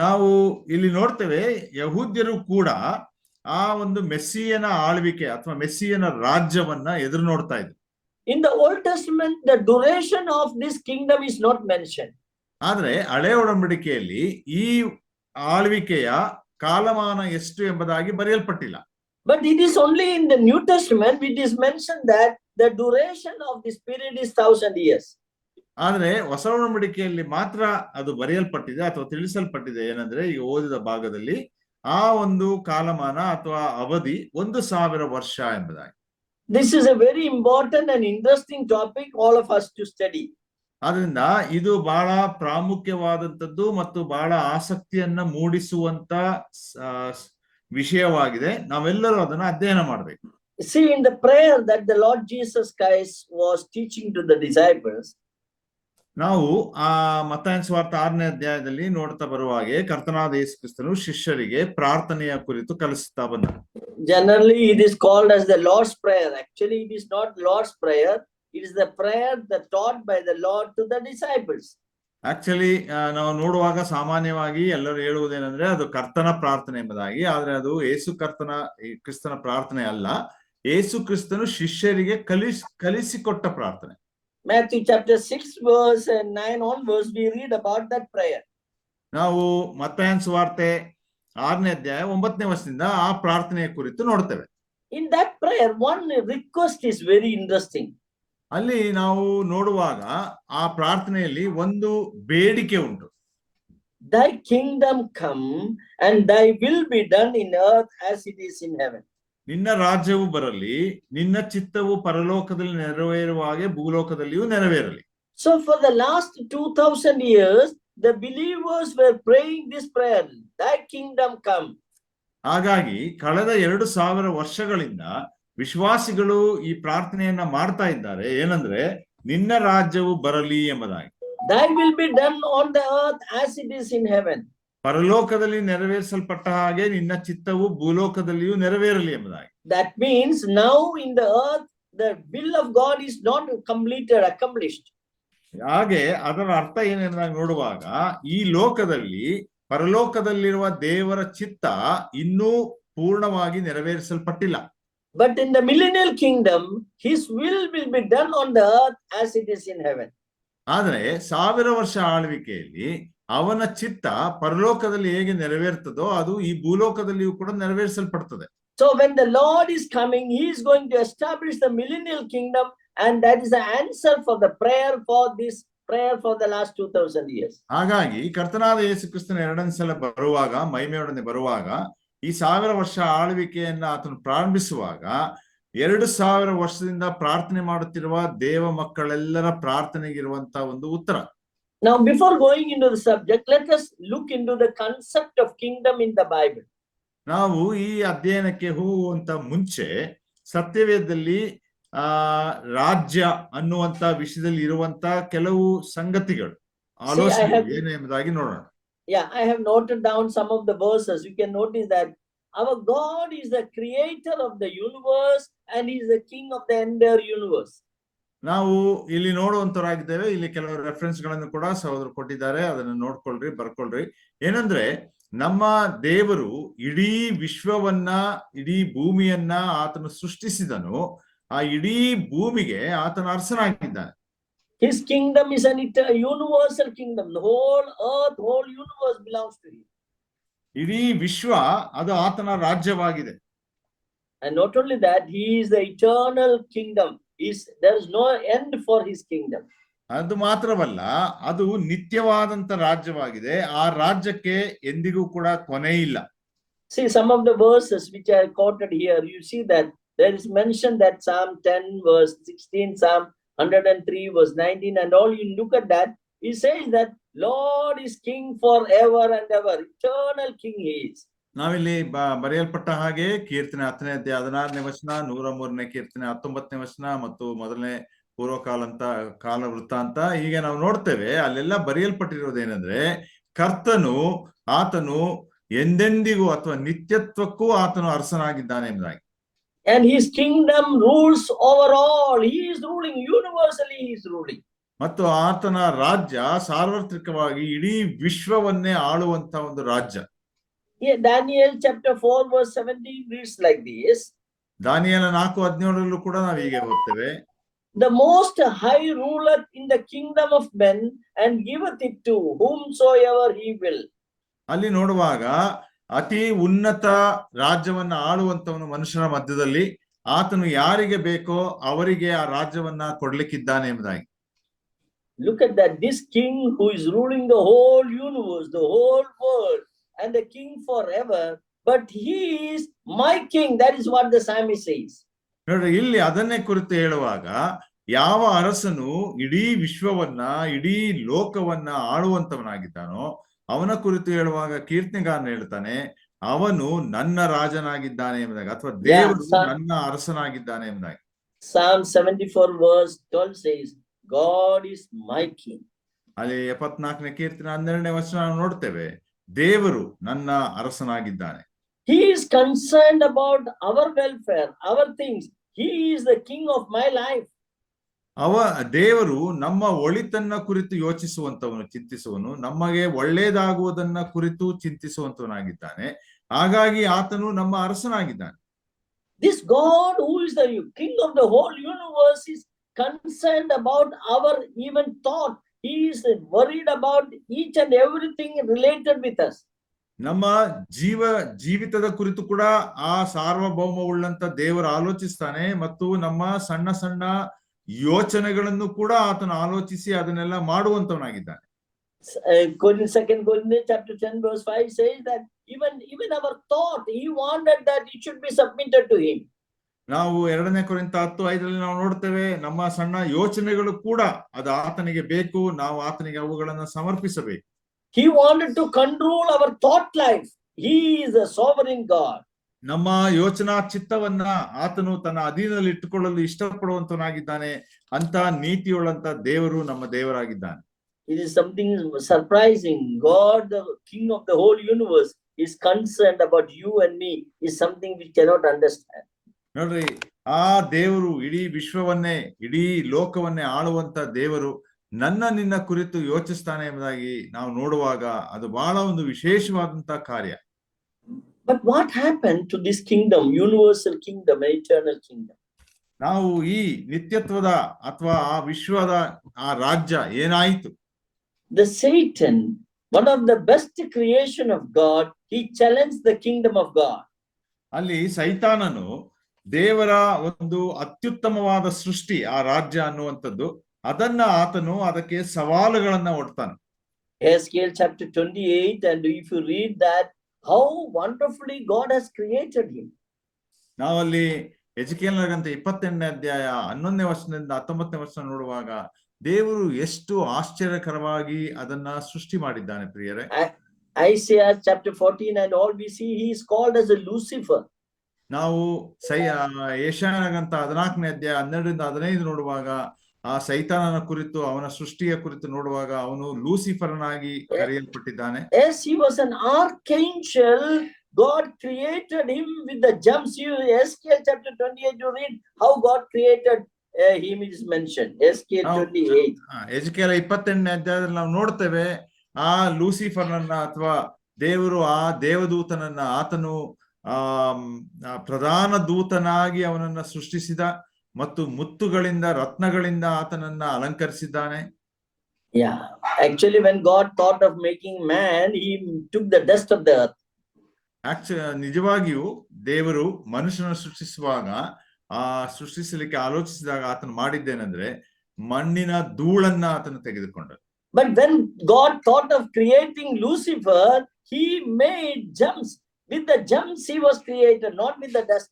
ನಾವು ಇಲ್ಲಿ ನೋಡ್ತೇವೆ, ಯಹೂದ್ಯರು ಕೂಡ ಆ ಒಂದು ಮೆಸ್ಸಿಯನ ಆಳ್ವಿಕೆ ಅಥವಾ ಮೆಸ್ಸಿಯನ ರಾಜ್ಯವನ್ನ ಎದುರು ನೋಡ್ತಾ ಇದ್ರು. In the Old Testament, the duration of this kingdom is not mentioned. ಆದ್ರೆ ಹಳೆಯ ಒಡಂಬಡಿಕೆಯಲ್ಲಿ ಈ ಆಳ್ವಿಕೆಯ ಕಾಲಮಾನ ಎಷ್ಟು ಎಂಬುದಾಗಿ ಬರೆಯಲ್ಪಟ್ಟಿಲ್ಲ. But it is only in the New Testament it is mentioned that the duration of this period is 1000 years. ಆದ್ರೆ ಹೊಸ ಒಡಂಬಡಿಕೆಯಲ್ಲಿ ಮಾತ್ರ ಅದು ಬರೆಯಲ್ಪಟ್ಟಿದೆ ಅಥವಾ ತಿಳಿಸಲ್ಪಟ್ಟಿದೆ. ಏನಂದ್ರೆ ಈಗ ಓದಿದ ಭಾಗದಲ್ಲಿ ಆ ಒಂದು ಕಾಲಮಾನ ಅಥವಾ ಅವಧಿ 1000 ವರ್ಷ ಎಂಬುದಾಗಿ. This is a very important and interesting topic all of us to study. ಆದ್ರಿಂದ ಇದು ಬಹಳ ಪ್ರಾಮುಖ್ಯವಾದಂತದ್ದು ಮತ್ತು ಬಹಳ ಆಸಕ್ತಿಯನ್ನ ಮೂಡಿಸುವಂತ ವಿಷಯವಾಗಿದೆ. ನಾವೆಲ್ಲರೂ ಅದನ್ನ ಅಧ್ಯಯನ ಮಾಡಬೇಕು. See, in the prayer that the Lord Jesus Christ was teaching to the disciples, ನಾವು ಆ ಮತ್ತಾಯನ ಸುವಾರ್ತೆ 6ನೇ ಅಧ್ಯಾಯದಲ್ಲಿ ನೋಡ್ತಾ ಬರುವಾಗೆ ಕರ್ತನಾದ ಯೇಸು ಕ್ರಿಸ್ತನು ಶಿಷ್ಯರಿಗೆ ಪ್ರಾರ್ಥನೆಯ ಕುರಿತು ಕಲಿಸುತ್ತಾ ಬಂದ. Generally it is called as the Lord's Prayer. Actually it is not Lord's Prayer. It is the prayer that taught by the Lord to the disciples. Actually ನಾವು ನೋಡುವಾಗ ಸಾಮಾನ್ಯವಾಗಿ ಎಲ್ಲರೂ ಹೇಳುವುದೇನೆಂದ್ರೆ ಅದು ಕರ್ತನ ಪ್ರಾರ್ಥನೆ ಎಂಬುದಾಗಿ. ಆದ್ರೆ ಅದು ಕ್ರಿಸ್ತನ ಪ್ರಾರ್ಥನೆ ಅಲ್ಲ, ಯೇಸು ಕ್ರಿಸ್ತನು ಶಿಷ್ಯರಿಗೆ ಕಲಿಸಿಕೊಟ್ಟ ಪ್ರಾರ್ಥನೆ. Matthew chapter 6 verse 9 onwards we read about that prayer. ನಾವು ಮತ್ತಾಯನ ಸುವಾರ್ತೆ 6ನೇ ಅಧ್ಯಾಯ 9ನೇ ವರ್ಷದಿಂದ ಆ ಪ್ರಾರ್ಥನೆಯ ಕುರಿತು ನೋಡ್ತೇವೆ. In that prayer one request is very interesting. ಅಲ್ಲಿ ನಾವು ನೋಡುವಾಗ ಆ ಪ್ರಾರ್ಥನೆಯಲ್ಲಿ ಒಂದು ಬೇಡಿಕೆ ಉಂಟು. Thy kingdom come and thy will be done in earth as it is in heaven. ನಿನ್ನ ರಾಜ್ಯವು ಬರಲಿ, ನಿನ್ನ ಚಿತ್ತವು ಪರಲೋಕದಲ್ಲಿ ನೆರವೇರುವ ಹಾಗೆ ಭೂಲೋಕದಲ್ಲಿಯೂ ನೆರವೇರಲಿ. So for the last 2000 years the believers were praying this prayer, thy kingdom come. ಹಾಗಾಗಿ ಕಳೆದ 2000 ವರ್ಷಗಳಿಂದ ವಿಶ್ವಾಸಿಗಳು ಈ ಪ್ರಾರ್ಥನೆಯನ್ನ ಮಾಡ್ತಾ ಇದ್ದಾರೆ. ಏನಂದ್ರೆ ನಿನ್ನ ರಾಜ್ಯವು ಬರಲಿ ಎಂಬುದಾಗಿ. Thy will be done on the earth as it is in heaven. ಪರಲೋಕದಲ್ಲಿ ನೆರವೇರಿಸಲ್ಪಟ್ಟ ಹಾಗೆ ನಿನ್ನ ಚಿತ್ತವು ಭೂಲೋಕದಲ್ಲಿಯೂ ನೆರವೇರಲಿ ಎಂಬುದಾಗಿ. That means now in the earth the will of God is not completed, accomplished. ಹಾಗೆ ಅದರ ಅರ್ಥ ಏನೆಂದಾಗ ನೋಡುವಾಗ ಈ ಲೋಕದಲ್ಲಿ ಪರಲೋಕದಲ್ಲಿರುವ ದೇವರ ಚಿತ್ತ ಇನ್ನೂ ಪೂರ್ಣವಾಗಿ ನೆರವೇರಿಸಲ್ಪಟ್ಟಿಲ್ಲ. But in the millennial kingdom, his will be done on the earth as it is in heaven. ಆದರೆ 1000 ವರ್ಷ ಆಳ್ವಿಕೆಯಲ್ಲಿ ಅವನ ಚಿತ್ತ ಪರಲೋಕದಲ್ಲಿ ಹೇಗೆ ನೆರವೇರ್ತದೋ ಅದು ಈ ಭೂಲೋಕದಲ್ಲಿಯೂ ಕೂಡ ನೆರವೇರಿಸಲ್ಪಡ್ತದೆ. So when the Lord is coming, he is going to establish the millennial kingdom, and that is the answer for the prayer for the last 2000 years. ಹಾಗಾಗಿ ಕರ್ತನಾದ ಯೇಸು ಕ್ರಿಸ್ತನ ಎರಡನೇ ಸಲ ಬರುವಾಗ, ಮಹಿಮೆಯೊಡನೆ ಬರುವಾಗ, ಈ 1000 ವರ್ಷ ಆಳ್ವಿಕೆಯನ್ನ ಆತನು ಪ್ರಾರಂಭಿಸುವಾಗ 2000 ವರ್ಷದಿಂದ ಪ್ರಾರ್ಥನೆ ಮಾಡುತ್ತಿರುವ ದೇವ ಮಕ್ಕಳೆಲ್ಲರ ಪ್ರಾರ್ಥನೆಗಿರುವಂತಹ ಒಂದು ಉತ್ತರ. Now, before going into the subject, let us look into the concept of kingdom in the Bible. ನಾವು ಈ ಅಧ್ಯಯನಕ್ಕೆ ಹೋಗುವಂತ ಮುಂಚೆ ಸತ್ಯವೇದದಲ್ಲಿ ರಾಜ್ಯ ಅನ್ನುವಂತ ವಿಷಯದಲ್ಲಿ ಇರುವಂತ ಕೆಲವು ಸಂಗತಿಗಳು ಆಲೋಚನೆ ಏನೆಂಬುದಾಗಿ ನೋಡೋಣ. Yeah, I have noted down some of the verses. You can notice that our God is the creator of the universe and he is the king of the entire universe. ನಾವು ಇಲ್ಲಿ ನೋಡುವಂತರಾಗಿದ್ದೇವೆ. ಇಲ್ಲಿ ಕೆಲವು ರೆಫರೆನ್ಸ್ ಗಳನ್ನು ಕೂಡ ಸಹೋದರರು ಕೊಟ್ಟಿದ್ದಾರೆ, ಅದನ್ನು ನೋಡ್ಕೊಳ್ರಿ, ಬರ್ಕೊಳ್ರಿ. ಏನಂದ್ರೆ ನಮ್ಮ ದೇವರು ಇಡೀ ವಿಶ್ವವನ್ನ, ಇಡೀ ಭೂಮಿಯನ್ನ ಆತನು ಸೃಷ್ಟಿಸಿದನು. ಆ ಇಡೀ ಭೂಮಿಗೆ ಆತನ ಅರಸನಾಗಿದ್ದಾನೆ. His kingdom is an universal kingdom. The whole earth, whole universe belongs to him. ಇಡೀ ವಿಶ್ವ ಅದು ಆತನ ರಾಜ್ಯವಾಗಿದೆ. And not only that, he is the eternal kingdom. There is no end for his kingdom. ಅದು ಮಾತ್ರವಲ್ಲ, ಅದು ನಿತ್ಯವಾದಂತ ರಾಜ್ಯವಾಗಿದೆ. ಆ ರಾಜ್ಯಕ್ಕೆ ಎಂದಿಗೂ ಕೂಡ ಕೊನೆ ಇಲ್ಲ. See some of the verses which are quoted here. You see that there is mentioned that Psalm 10 verse 16, Psalm 103 verse 19, and all. You look at that, he says that Lord is king forever and ever. Eternal king he is. ನಾವಿಲ್ಲಿ ಬರೆಯಲ್ಪಟ್ಟ ಹಾಗೆ ಕೀರ್ತನೆ 10ನೇ ಅಧ್ಯಾಯ 16ನೇ ವಚನ, 103ನೇ ಕೀರ್ತನೆ 19ನೇ ವಚನ ಮತ್ತು ಮೊದಲನೇ ಕಾಲ ವೃತ್ತಾಂತ, ಹೀಗೆ ನಾವು ನೋಡ್ತೇವೆ. ಅಲ್ಲೆಲ್ಲ ಬರೆಯಲ್ಪಟ್ಟಿರೋದೇನೆಂದ್ರೆ ಕರ್ತನು, ಆತನು ಎಂದೆಂದಿಗೂ ಅಥವಾ ನಿತ್ಯತ್ವಕ್ಕೂ ಆತನು ಅರಸನಾಗಿದ್ದಾನೆ ಎಂಬುದಾಗಿ. And his kingdom rules over all. He is ruling universally. He is ruling. ಮತ್ತು ಆತನ ರಾಜ್ಯ ಸಾರ್ವತ್ರಿಕವಾಗಿ ಇಡೀ ವಿಶ್ವವನ್ನೇ ಆಳುವಂತ ಒಂದು ರಾಜ್ಯ. Yeah, Daniel chapter 4 verse 17 reads like this. ದಾನಿಯೇಲ 4:17 ಕೂಡ ನಾವು ಹೀಗೆ ಓದ್ತೇವೆ. The most high ruleth in the kingdom of men and giveth it to whomsoever he will. ಅಲ್ಲಿ ನೋಡುವಾಗ ಅತಿ ಉನ್ನತ ರಾಜ್ಯವನ್ನ ಆಳುವಂತವನು ಮನುಷ್ಯರ ಮಧ್ಯದಲ್ಲಿ, ಆತನು ಯಾರಿಗೆ ಬೇಕೋ ಅವರಿಗೆ ಆ ರಾಜ್ಯವನ್ನ ಕೊಡ್ಲಿಕ್ಕಿದ್ದಾನೆ ಎಂಬುದಾಗಿ. Look at that. This king who is ruling the whole universe, the whole world, and the king forever, but he is my king. That is what the psalmist says. ನೋಡ್ರಿ, ಇಲ್ಲಿ ಅದನ್ನೇ ಕುರಿತು ಹೇಳುವಾಗ ಯಾವ ಅರಸನು ಇಡೀ ವಿಶ್ವವನ್ನ, ಇಡೀ ಲೋಕವನ್ನ ಆಳುವಂತವನಾಗಿದ್ದಾನೋ ಅವನ ಕುರಿತು ಹೇಳುವಾಗ ಕೀರ್ತನೆಗಾರನು ಹೇಳ್ತಾನೆ, ಅವನು ನನ್ನ ರಾಜನಾಗಿದ್ದಾನೆ ಎಂಬುದಾಗಿ, ಅಥವಾ ದೇವರು ನನ್ನ ಅರಸನಾಗಿದ್ದಾನೆ ಎಂಬುದಾಗಿ. Psalm 74 verse 12 says, God is my king. ಅಲ್ಲಿ 74ನೇ ಕೀರ್ತನೆ 12ನೇ ವಚನ ನಾವು ನೋಡ್ತೇವೆ, ದೇವರು ನನ್ನ ಅರಸನಾಗಿದ್ದಾನೆ. He is concerned about our welfare, our things. He is the king of my life. ದೇವರು ನಮ್ಮ ಒಳಿತನ್ನ ಕುರಿತು ಯೋಚಿಸುವಂತವನು, ಚಿಂತಿಸುವನು, ನಮಗೆ ಒಳ್ಳೇದಾಗುವುದನ್ನ ಕುರಿತು ಚಿಂತಿಸುವಂತವನಾಗಿದ್ದಾನೆ. ಹಾಗಾಗಿ ಆತನು ನಮ್ಮ ಅರಸನಾಗಿದ್ದಾನೆ. This God who is the king of the whole universe is concerned about our even thought. He is worried about each and everything related with us. ನಮ್ಮ ಜೀವಿತದ ಕುರಿತು ಕೂಡ ಆ ಸಾರ್ವಭೌಮವುಳ್ಳಂತ ದೇವರು ಆಲೋಚಿಸ್ತಾನೆ, ಮತ್ತು ನಮ್ಮ ಸಣ್ಣ ಸಣ್ಣ ಯೋಚನೆಗಳನ್ನು ಕೂಡ ಆತನು ಆಲೋಚಿಸಿ ಅದನ್ನೆಲ್ಲ ಮಾಡುವಂತವನಾಗಿದ್ದಾನೆ. 2 Corinthians chapter 10 verse 5 says that even our thought, he wanted that it should be submitted to him. ನಾವು 2 ಕೊರಿಂಥ 10:5 ನಾವು ನೋಡ್ತೇವೆ, ನಮ್ಮ ಸಣ್ಣ ಯೋಚನೆಗಳು ಕೂಡ ಅದು ಆತನಿಗೆ ಬೇಕು, ನಾವು ಆತನಿಗೆ ಅವುಗಳನ್ನ ಸಮರ್ಪಿಸಬೇಕು. He wanted to control our thought life. He is a sovereign God. ನಮ್ಮ ಯೋಚನಾ ಚಿತ್ತವನ್ನ ಆತನು ತನ್ನ ಅಧೀನದಲ್ಲಿ ಇಟ್ಟುಕೊಳ್ಳಲು ಇಷ್ಟಪಡುವಂತನಾಗಿದ್ದಾನೆ. ಅಂತ ನೀತಿಯುಳ್ಳಂತ ದೇವರು ನಮ್ಮ ದೇವರಾಗಿದ್ದಾನೆ. It is something surprising. God, the king of the whole universe, is concerned about you and me. Is something we cannot understand. ನೋಡ್ರಿ, ಆ ದೇವರು ಇಡೀ ವಿಶ್ವವನ್ನೇ, ಇಡೀ ಲೋಕವನ್ನೇ ಆಳುವಂತ ದೇವರು ನನ್ನ ನಿನ್ನ ಕುರಿತು ಯೋಚಿಸ್ತಾನೆ ಎಂಬುದಾಗಿ ನಾವು ನೋಡುವಾಗ ಅದು ಬಹಳ ಒಂದು ವಿಶೇಷವಾದಂತಹ ಕಾರ್ಯ. But what happened to this kingdom, universal kingdom, eternal kingdom? ನಾವು ಈ ನಿತ್ಯತ್ವದ ಅಥವಾ ಆ ವಿಶ್ವದ ಆ ರಾಜ್ಯ ಏನಾಯಿತು? The Satan, one of the best creation of God, he challenged the kingdom of God. ಅಲ್ಲಿ ಸೈತಾನನು ದೇವರ ಒಂದು ಅತ್ಯುತ್ತಮವಾದ ಸೃಷ್ಟಿ ಆ ರಾಜ್ಯ ಅನ್ನುವಂಥದ್ದು, ಅದನ್ನ ಆತನು ಅದಕ್ಕೆ ಸವಾಲುಗಳನ್ನ ಒಡ್ತಾನೆ. Ezekiel chapter 28, and if you read that, how wonderfully God has created him. ನಾವಲ್ಲಿ ಎಜೆಕೀಯೇಲನ ಗ್ರಂಥ 28ನೇ ಅಧ್ಯಾಯ 11ನೇ ವರ್ಷದಿಂದ 19ನೇ ವರ್ಷ ನೋಡುವಾಗ ದೇವರು ಎಷ್ಟು ಆಶ್ಚರ್ಯಕರವಾಗಿ ಅದನ್ನ ಸೃಷ್ಟಿ ಮಾಡಿದ್ದಾನೆ ಪ್ರಿಯರೇ. Isaiah chapter 14 and all, we see he is called as a Lucifer. ನಾವು ಯೆಶಾಯನ ಗ್ರಂಥ 14ನೇ ಅಧ್ಯಾಯ 12ರಿಂದ 15 ನೋಡುವಾಗ ಆ ಸೈತಾನನ ಕುರಿತು ಅವನ ಸೃಷ್ಟಿಯ ಕುರಿತು ನೋಡುವಾಗ ಅವನು ಲೂಸಿಫರ್ನಾಗಿ ಕರೆಯಲ್ಪಟ್ಟಿದ್ದಾನೆ. Yes, he was an archangel. God created him with the gems. Ezekiel chapter 28, you read how God created him, it is mentioned. Ezekiel 28. ಎಜೆಕೀಯೇಲ 28ನೇ ಅಧ್ಯಾಯದಲ್ಲಿ ನಾವು ನೋಡ್ತೇವೆ ಆ ಲೂಸಿಫರ್ನನ್ನ ಅಥವಾ ದೇವರು ಆ ದೇವದೂತನನ್ನ ಆತನು ಪ್ರಧಾನ ದೂತನಾಗಿ ಅವನನ್ನ ಸೃಷ್ಟಿಸಿದ ಮತ್ತು ಮುತ್ತುಗಳಿಂದ ರತ್ನಗಳಿಂದ ಆತನನ್ನ ಅಲಂಕರಿಸಿದ್ದಾನೆ. Yeah, actually when God thought of making man, he took the dust of the earth. ನಿಜವಾಗಿಯೂ ದೇವರು ಮನುಷ್ಯನ ಸೃಷ್ಟಿಸುವಾಗ ಸೃಷ್ಟಿಸಲಿಕ್ಕೆ ಆಲೋಚಿಸಿದಾಗ ಆತನು ಮಾಡಿದ್ದೇನೆಂದ್ರೆ ಮಣ್ಣಿನ ಧೂಳನ್ನ ಆತನು ತೆಗೆದುಕೊಂಡ. But when God thought of creating Lucifer, he made gems. With the gems he was created, not with the dust.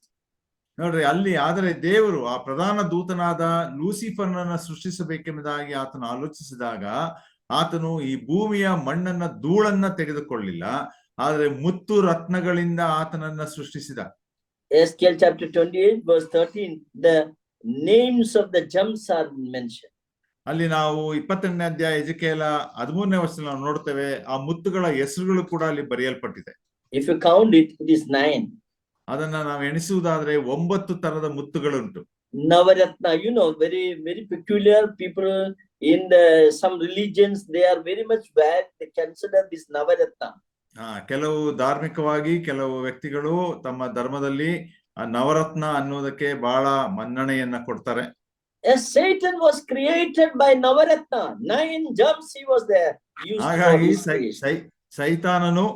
ನೋಡ್ರಿ ಅಲ್ಲಿ ಆದರೆ ದೇವರು ಆ ಪ್ರಧಾನ ದೂತನಾದ ಲೂಸಿಫರ್ನನ್ನ ಸೃಷ್ಟಿಸಬೇಕೆಂಬುದಾಗಿ ಆತನು ಆಲೋಚಿಸಿದಾಗ ಆತನು ಈ ಭೂಮಿಯ ಮಣ್ಣನ್ನ ಧೂಳನ್ನ ತೆಗೆದುಕೊಳ್ಳಿಲ್ಲ, ಆದರೆ ಮುತ್ತು ರತ್ನಗಳಿಂದ ಆತನನ್ನ ಸೃಷ್ಟಿಸಿದ. Ezekiel chapter 28 verse 13, the names of the gems are mentioned. ಅಲ್ಲಿ ನಾವು 28ನೇ ಅಧ್ಯಾಯ ಎಜೆಕೀಯೇಲ 13ನೇ ವರ್ಷದಲ್ಲಿ ನಾವು ನೋಡ್ತೇವೆ ಆ ಮುತ್ತುಗಳ ಹೆಸರುಗಳು ಕೂಡ ಅಲ್ಲಿ ಬರೆಯಲ್ಪಟ್ಟಿದೆ. If you count it, it is 9. ಅದನ್ನ ನಾವು ಎಣಿಸುವುದಾದ್ರೆ 9 ತರದ ಮುತ್ತುಗಳುಂಟು. Navaratna, you know, very very peculiar people in some religions, they are very much bad. They consider this Navaratna. ಕೆಲವು ಧಾರ್ಮಿಕವಾಗಿ ಕೆಲವು ವ್ಯಕ್ತಿಗಳು ತಮ್ಮ ಧರ್ಮದಲ್ಲಿ ನವರತ್ನ ಅನ್ನೋದಕ್ಕೆ ಬಹಳ ಮನ್ನಣೆಯನ್ನ ಕೊಡ್ತಾರೆ. Yes, Satan was created by Navaratna. 9 gems he was there. ಹಾಗಾಗಿ ಸೈತಾನನು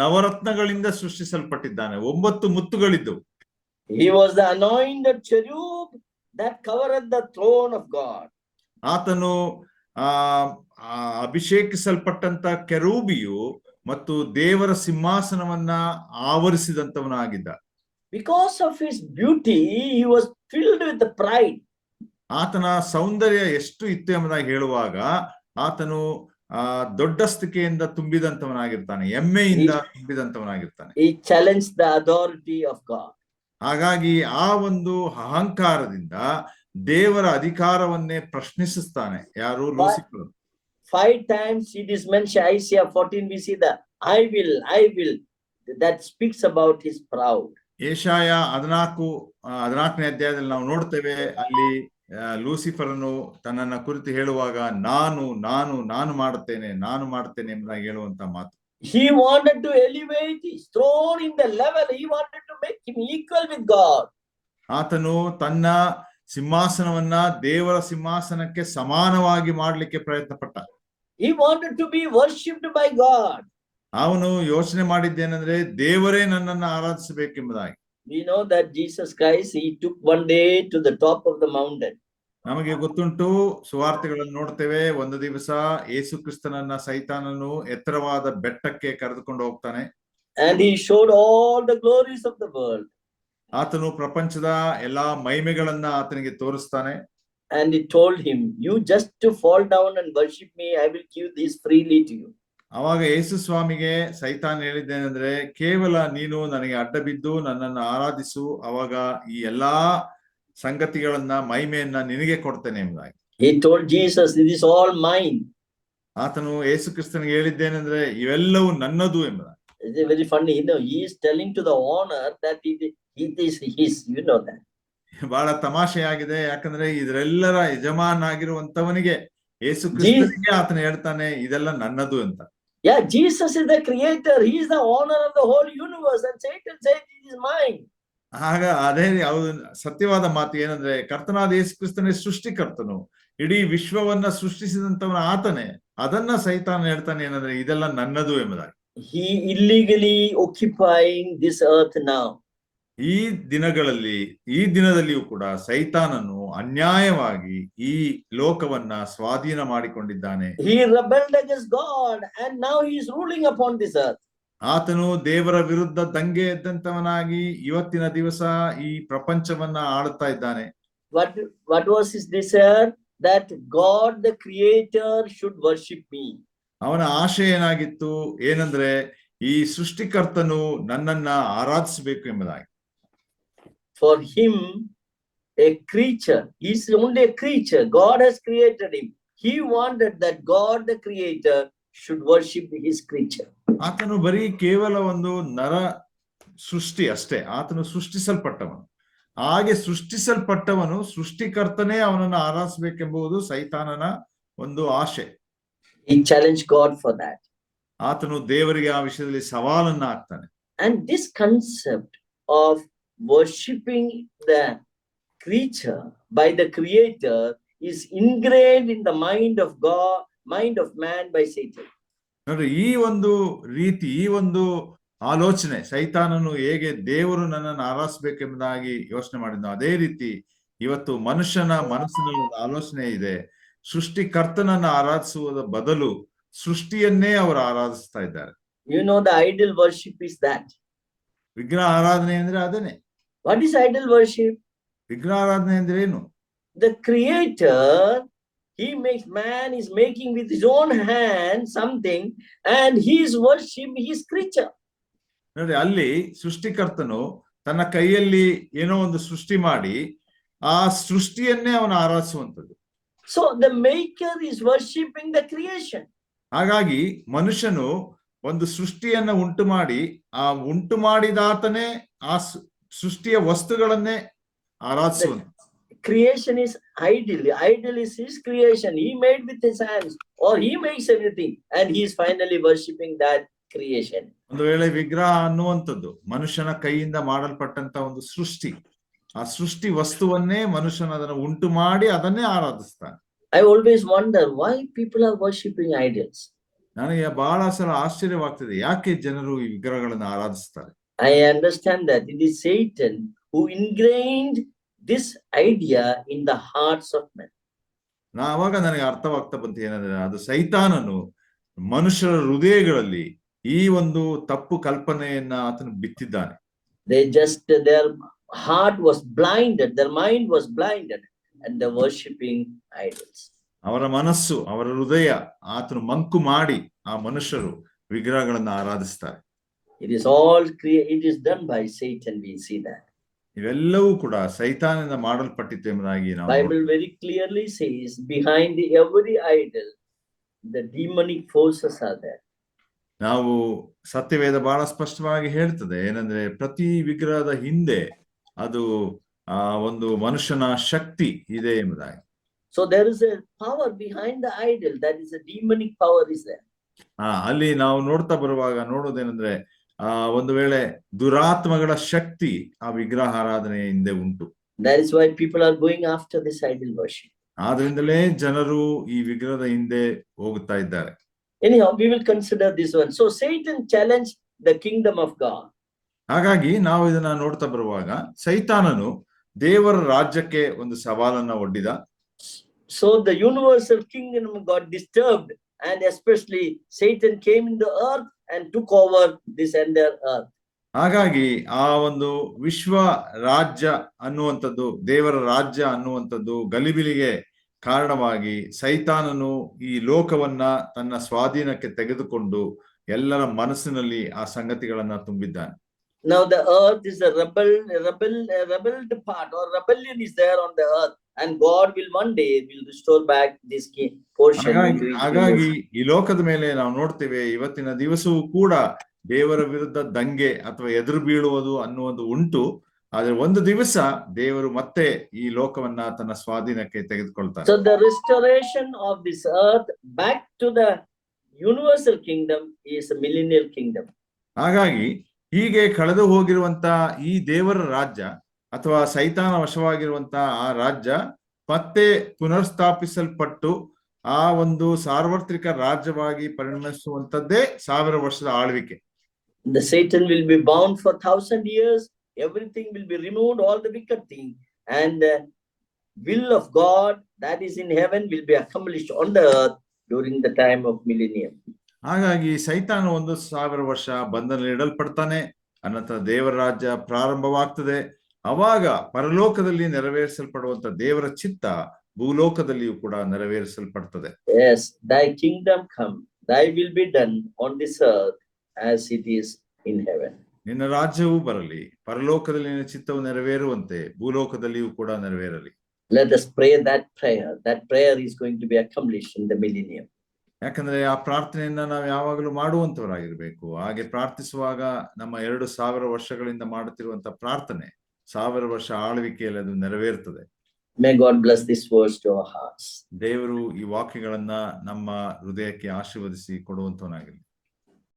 ನವರತ್ನಗಳಿಂದ ಸೃಷ್ಟಿಸಲ್ಪಟ್ಟಿದ್ದಾನೆ. 9 ಮುತ್ತುಗಳಿದ್ದು. He was the anointed cherub that covered the throne of God. ಆತನು ಅಭಿಷೇಕಿಸಲ್ಪಟ್ಟಂತ ಕೆರೂಬಿಯು ಮತ್ತು ದೇವರ ಸಿಂಹಾಸನವನ್ನ ಆವರಿಸಿದಂತವನಾಗಿದ್ದ. Because of his beauty, he was filled with the pride. ಆತನ ಸೌಂದರ್ಯ ಎಷ್ಟು ಇತ್ತು ಎಂಬುದಾಗಿ ಹೇಳುವಾಗ ಆತನು ದೊಡ್ಡಸ್ತಿಕೆಯಿಂದ ತುಂಬಿದಂತವನಾಗಿರ್ತಾನೆ, ಹೆಮ್ಮೆಯಿಂದ ತುಂಬಿದಂತವನಾಗಿರ್ತಾನೆ. He challenged the authority of God. ಹಾಗಾಗಿ ಆ ಒಂದು ಅಹಂಕಾರದಿಂದ ದೇವರ ಅಧಿಕಾರವನ್ನೇ ಪ್ರಶ್ನಿಸುತ್ತಾನೆ. ಯಾರು? Lucifer. 5 times it is mentioned. Isaiah 14 we see the I will that speaks about his proud. ಯೆಶಾಯ 14ನೇ ಅಧ್ಯಾಯದಲ್ಲಿ ನಾವು ನೋಡ್ತೇವೆ ಅಲ್ಲಿ ಲೂಸಿಫರನು ತನ್ನನ್ನ ಕುರಿತು ಹೇಳುವಾಗ ನಾನು ಮಾಡುತ್ತೇನೆ ಎಂಬುದಾಗಿ ಹೇಳುವಂತ ಮಾತು. He wanted to elevate his throne in the level. He wanted to make him equal with God. ಆತನು ತನ್ನ ಸಿಂಹಾಸನವನ್ನ ದೇವರ ಸಿಂಹಾಸನಕ್ಕೆ ಸಮಾನವಾಗಿ ಮಾಡಲಿಕ್ಕೆ ಪ್ರಯತ್ನ ಪಟ್ಟ. He wanted to be worshipped by God. ಅವನು ಯೋಚನೆ ಮಾಡಿದ್ದೇನೆಂದ್ರೆ ದೇವರೇ ನನ್ನನ್ನು ಆರಾಧಿಸಬೇಕೆಂಬುದಾಗಿ. We know that Jesus Christ, he took one day to the top of the mountain. ನಮಗೆ ಗೊತ್ತುಂಟು, ಸುವಾರ್ತೆಗಳನ್ನು ನೋಡ್ತೇವೆ, ಒಂದು ದಿವಸ ಯೇಸು ಕ್ರಿಸ್ತನನ್ನ ಸೈತಾನನು ಎತ್ತರವಾದ ಬೆಟ್ಟಕ್ಕೆ ಕರೆದುಕೊಂಡು ಹೋಗ್ತಾನೆ. And he showed all the glories of the world. ಆತನು ಪ್ರಪಂಚದ ಎಲ್ಲಾ ಮಹಿಮೆಗಳನ್ನ ಆತನಿಗೆ ತೋರಿಸ್ತಾನೆ. And he told him, you just to fall down and worship me, I will give this freely to you. ಅವಾಗ ಯೇಸು ಸ್ವಾಮಿಗೆ ಸೈತಾನ್ ಹೇಳಿದ್ದೇನೆಂದ್ರೆ, ಕೇವಲ ನೀನು ನನಗೆ ಅಡ್ಡ ಬಿದ್ದು ನನ್ನನ್ನು ಆರಾಧಿಸು, ಅವಾಗ ಈ ಎಲ್ಲಾ ಸಂಗತಿಗಳನ್ನ ಮಹಿಮೆಯನ್ನ ನಿನಗೆ ಕೊಡ್ತೇನೆ ಎಂಬುದಾಗಿ. He told Jesus, it is all mine. ಆತನು ಯೇಸು ಕ್ರಿಸ್ತನಿಗೆ ಹೇಳಿದ್ದೇನೆಂದ್ರೆ ಇವೆಲ್ಲವೂ ನನ್ನದು ಎಂಬುದಾಗಿ. It's very funny, you know, he is telling to the owner that it is his, you know that. ಬಹಳ ತಮಾಷೆಯಾಗಿದೆ, ಯಾಕಂದ್ರೆ ಇದರೆಲ್ಲರ ಯಜಮಾನಾಗಿರುವಂತವನಿಗೆ ಯೇಸು ಕ್ರಿಸ್ತನಿಗೆ ಆತನ ಹೇಳ್ತಾನೆ ಇದೆಲ್ಲ ನನ್ನದು ಅಂತ. Yeah, Jesus is the creator. He is the owner of the whole universe, and Satan says it is mine. ಆಗ ಅದೇ ಹೌದು, ಸತ್ಯವಾದ ಮಾತು ಏನಂದ್ರೆ ಕರ್ತನಾದ ಯೇಸು ಕ್ರಿಸ್ತನೇ ಸೃಷ್ಟಿಕರ್ತನು, ಇಡೀ ವಿಶ್ವವನ್ನ ಸೃಷ್ಟಿಸಿದಂತವನ ಆತನೇ. ಅದನ್ನ ಸೈತಾನ ಹೇಳ್ತಾನೆ ಏನಂದ್ರೆ ಇದೆಲ್ಲ ನನ್ನದು ಎಂಬುದಾಗಿ. He illegally occupying this earth now. ಈ ದಿನದಲ್ಲಿಯೂ ಕೂಡ ಸೈತಾನನು ಅನ್ಯಾಯವಾಗಿ ಈ ಲೋಕವನ್ನ ಸ್ವಾಧೀನ ಮಾಡಿಕೊಂಡಿದ್ದಾನೆ. He rebelled against God and now he is ruling upon this earth. ಆತನು ದೇವರ ವಿರುದ್ಧ ದಂಗೆ ಎದ್ದಂತವನಾಗಿ ಇವತ್ತಿನ ದಿವಸ ಈ ಪ್ರಪಂಚವನ್ನ ಆಳುತ್ತಾ ಇದ್ದಾನೆ. What was his desire? That God the creator should worship me. ಅವನ ಆಶೆ ಏನಾಗಿತ್ತು? ಏನಂದ್ರೆ ಈ ಸೃಷ್ಟಿಕರ್ತನು ನನ್ನನ್ನ ಆರಾಧಿಸಬೇಕು ಎಂಬುದಾಗಿ. For him, a creature, he's only a creature. God has created him. He wanted that God the creator should worship his creature. ಆತನು ಬರೀ ಕೇವಲ ಒಂದು ನರ ಸೃಷ್ಟಿ ಅಷ್ಟೇ. ಆತನು ಸೃಷ್ಟಿಸಲ್ಪಟ್ಟವನು. ಹಾಗೆ ಸೃಷ್ಟಿಸಲ್ಪಟ್ಟವನು ಸೃಷ್ಟಿಕರ್ತನೇ ಅವನನ್ನು ಆರಾಧಿಸಬೇಕೆಂಬುದು ಸೈತಾನನ ಒಂದು ಆಶೆ. He challenged God for that. ಆತನು ದೇವರಿಗೆ ಆ ವಿಷಯದಲ್ಲಿ ಸವಾಲನ್ನ ಹಾಕ್ತಾನೆ. And this concept of worshipping the creature by the creator is ingrained in the mind of God, mind of man by Satan. ನೋಡ್ರಿ, ಈ ಒಂದು ರೀತಿ, ಈ ಒಂದು ಆಲೋಚನೆ ಸೈತಾನನು ಹೇಗೆ ದೇವರು ನನ್ನನ್ನು ಆರಾಧಿಸಬೇಕೆಂಬುದಾಗಿ ಯೋಚನೆ ಮಾಡಿದ್ನೋ ಅದೇ ರೀತಿ ಇವತ್ತು ಮನುಷ್ಯನ ಮನಸ್ಸಿನಲ್ಲಿ ಒಂದು ಆಲೋಚನೆ ಇದೆ. ಸೃಷ್ಟಿಕರ್ತನನ್ನ ಆರಾಧಿಸುವುದ ಬದಲು ಸೃಷ್ಟಿಯನ್ನೇ ಅವರು ಆರಾಧಿಸ್ತಾ ಇದ್ದಾರೆ. You know, the idol worship is that. ವಿಗ್ರಹ ಆರಾಧನೆ ಅಂದ್ರೆ ಅದೇನೆ. What is idol worship? ವಿಗ್ರಹ ಆರಾಧನೆ ಅಂದ್ರೆ ಏನು? The creator, man is making with his own hand something and he is worshiping his creature. ನೋಡಿ, ಅಲ್ಲಿ ಸೃಷ್ಟಿಕರ್ತನು ತನ್ನ ಕೈಯಲ್ಲಿ ಏನೋ ಒಂದು ಸೃಷ್ಟಿ ಮಾಡಿ ಆ ಸೃಷ್ಟಿಯನ್ನೇ ಅವನು ಆರಾಧಿಸುವಂಥದ್ದು. So the maker is worshipping the creation. ಹಾಗಾಗಿ ಮನುಷ್ಯನು ಒಂದು ಸೃಷ್ಟಿಯನ್ನ ಉಂಟು ಮಾಡಿ ಆ ಉಂಟು ಮಾಡಿದಾತನೇ ಆ ಸೃಷ್ಟಿಯ ವಸ್ತುಗಳನ್ನೇ ಆರಾಧಿಸುವಂತ. Creation is idol. Idol is his creation. He made with his hands, or he makes everything, and he is finally worshipping that creation. ಒಂದು ವೇಳೆ ವಿಗ್ರಹ ಅನ್ನುವಂಥದ್ದು ಮನುಷ್ಯನ ಕೈಯಿಂದ ಮಾಡಲ್ಪಟ್ಟಂತ ಒಂದು ಸೃಷ್ಟಿ, ಆ ಸೃಷ್ಟಿ ವಸ್ತುವನ್ನೇ ಮನುಷ್ಯನ ಅದನ್ನು ಉಂಟು ಮಾಡಿ ಅದನ್ನೇ ಆರಾಧಿಸ್ತಾನೆ. I always wonder why people are worshipping idols. ನನಗೆ ಬಹಳ ಸಲ ಆಶ್ಚರ್ಯವಾಗ್ತದೆ, ಯಾಕೆ ಜನರು ಈ ವಿಗ್ರಹಗಳನ್ನು ಆರಾಧಿಸ್ತಾರೆ. I understand that it is Satan who ingrained this idea in the hearts of men. ಆವಾಗ ನನಗೆ ಅರ್ಥವಾಗ್ತಾ ಬಂತು ಏನಂದ್ರೆ ಅದು ಸೈತಾನನು ಮನುಷ್ಯರ ಹೃದಯಗಳಲ್ಲಿ ಈ ಒಂದು ತಪ್ಪು ಕಲ್ಪನೆಯನ್ನ ಆತನು ಬಿತ್ತಿದ್ದಾನೆ. Their heart was blinded, their mind was blinded, and they were worshipping idols. ಅವರ ಮನಸ್ಸು, ಅವರ ಹೃದಯ ಆತನು ಮಂಕು ಮಾಡಿ ಆ ಮನುಷ್ಯರು ವಿಗ್ರಹಗಳನ್ನ ಆರಾಧಿಸ್ತಾರೆ. It is all it is done by Satan. We see that. ಇವೆಲ್ಲವೂ ಕೂಡ ಸೈತಾನನಿಂದ ಮಾಡಲ್ಪಟ್ಟಿತ್ತು ಎಂಬುದಾಗಿ ನಾವು Bible very clearly says behind every idol the demonic forces are there. ನಾವು ಸತ್ಯವೇದ ಬಹಳ ಸ್ಪಷ್ಟವಾಗಿ ಹೇಳ್ತದೆ ಏನಂದ್ರೆ ಪ್ರತಿ ವಿಗ್ರಹದ ಹಿಂದೆ ಅದು ಒಂದು ಮನುಷ್ಯನ ಶಕ್ತಿ ಇದೆ ಎಂಬುದಾಗಿ. So there is a power behind the idol, that is a demonic power is there. ಅಲ್ಲಿ ನಾವು ನೋಡ್ತಾ ಬರುವಾಗ ನೋಡೋದೇನಂದ್ರೆ ಒಂದು ವೇಳೆ ದುರಾತ್ಮಗಳ ಶಕ್ತಿ ಆ ವಿಗ್ರಹ ಆರಾಧನೆ ಹಿಂದೆ ಉಂಟು. That is why people are going after this idol worship. ಆದ್ರಿಂದಲೇ ಜನರು ಈ ವಿಗ್ರಹದ ಹಿಂದೆ ಹೋಗುತ್ತಾ ಇದ್ದಾರೆ. Anyhow, we will consider this one. So Satan challenged the kingdom of God. ಹಾಗಾಗಿ ನಾವು ಇದನ್ನ ನೋಡ್ತಾ ಬರುವಾಗ ಸೈತಾನನು ದೇವರ ರಾಜ್ಯಕ್ಕೆ ಒಂದು ಸವಾಲನ್ನ ಒಡ್ಡಿದ. So the universal kingdom got disturbed, and especially Satan came into earth and took over this entire earth. ಹಾಗಾಗಿ ಆ ಒಂದು ವಿಶ್ವ ರಾಜ್ಯ ಅನ್ನುವಂಥದ್ದು, ದೇವರ ರಾಜ್ಯ ಅನ್ನುವಂಥದ್ದು ಗಲಿಬಿಲಿಗೆ ಕಾರಣವಾಗಿ ಸೈತಾನನು ಈ ಲೋಕವನ್ನ ತನ್ನ ಸ್ವಾಧೀನಕ್ಕೆ ತೆಗೆದುಕೊಂಡು ಎಲ್ಲರ ಮನಸ್ಸಿನಲ್ಲಿ ಆ ಸಂಗತಿಗಳನ್ನ ತುಂಬಿದ್ದಾನೆ. Now the earth is a rebelled part, or rebellion is there on the earth, and God will one day will restore back this portion. ಹಾಗಾಗಿ ಈ ಲೋಕದ ಮೇಲೆ ನಾವು ನೋಡ್ತೇವೆ ಇವತ್ತಿನ ದಿವಸವೂ ಕೂಡ ದೇವರ ವಿರುದ್ಧ ದಂಗೆ ಅಥವಾ ಎದುರು ಬೀಳುವುದು ಅನ್ನುವುದು ಉಂಟು. ಆದ್ರೆ ಒಂದು ದಿವಸ ದೇವರು ಮತ್ತೆ ಈ ಲೋಕವನ್ನ ತನ್ನ ಸ್ವಾಧೀನಕ್ಕೆ ತೆಗೆದುಕೊಳ್ತಾರೆ. So the restoration of this earth back to the universal kingdom is a millennial kingdom. ಹಾಗಾಗಿ ಹೀಗೆ ಕಳೆದು ಹೋಗಿರುವಂತ ಈ ದೇವರ ರಾಜ್ಯ ಅಥವಾ ಸೈತಾನ ವಶವಾಗಿರುವಂತ ಆ ರಾಜ್ಯ ಮತ್ತೆ ಪುನರ್ಸ್ಥಾಪಿಸಲ್ಪಟ್ಟು ಆ ಒಂದು ಸಾರ್ವತ್ರಿಕ ರಾಜ್ಯವಾಗಿ ಪರಿಣಮಿಸುವಂತದ್ದೇ 1000 ವರ್ಷದ ಆಳ್ವಿಕೆ. The Satan will be bound for 1000 years. Everything will be removed, all the wicked thing, and the will of God that is in heaven will be accomplished on the earth during the time of millennium. ಹಾಗಾಗಿ ಸೈತಾನ 1000 ವರ್ಷ ಬಂಧನ ಇಡಲ್ಪಡ್ತಾನೆ, ಅನಂತರ ದೇವರ ರಾಜ್ಯ ಪ್ರಾರಂಭವಾಗ್ತದೆ. ಅವಾಗ ಪರಲೋಕದಲ್ಲಿ ನೆರವೇರಿಸಲ್ಪಡುವಂತ ದೇವರ ಚಿತ್ತ ಭೂಲೋಕದಲ್ಲಿಯೂ ಕೂಡ ನೆರವೇರಿಸಲ್ಪಡ್ತದೆ. Yes, thy kingdom come, thy will be done on this earth as it is in heaven. ನಿನ್ನ ರಾಜ್ಯವೂ ಬರಲಿ, ಪರಲೋಕದಲ್ಲಿ ನಿನ್ನ ಚಿತ್ತವು ನೆರವೇರುವಂತೆ ಭೂಲೋಕದಲ್ಲಿಯೂ ಕೂಡ ನೆರವೇರಲಿ. Let us pray that prayer. That prayer is going to be accomplished in the millennium. ಯಾಕಂದ್ರೆ ಆ ಪ್ರಾರ್ಥನೆಯನ್ನ ನಾವು ಯಾವಾಗಲೂ ಮಾಡುವಂತವರಾಗಿರ್ಬೇಕು. ಹಾಗೆ ಪ್ರಾರ್ಥಿಸುವಾಗ ನಮ್ಮ 2000 ವರ್ಷಗಳಿಂದ ಮಾಡುತ್ತಿರುವಂತ ಪ್ರಾರ್ಥನೆ 1000 ವರ್ಷ ಆಳ್ವಿಕೆಯಲ್ಲಿ ಅದು ನೆರವೇರ್ತದೆ. May God bless these words to our hearts. ದೇವರು ಈ ವಾಕ್ಯಗಳನ್ನ ನಮ್ಮ ಹೃದಯಕ್ಕೆ ಆಶೀರ್ವದಿಸಿ ಕೊಡುವಂತವನಾಗಿರಲಿ.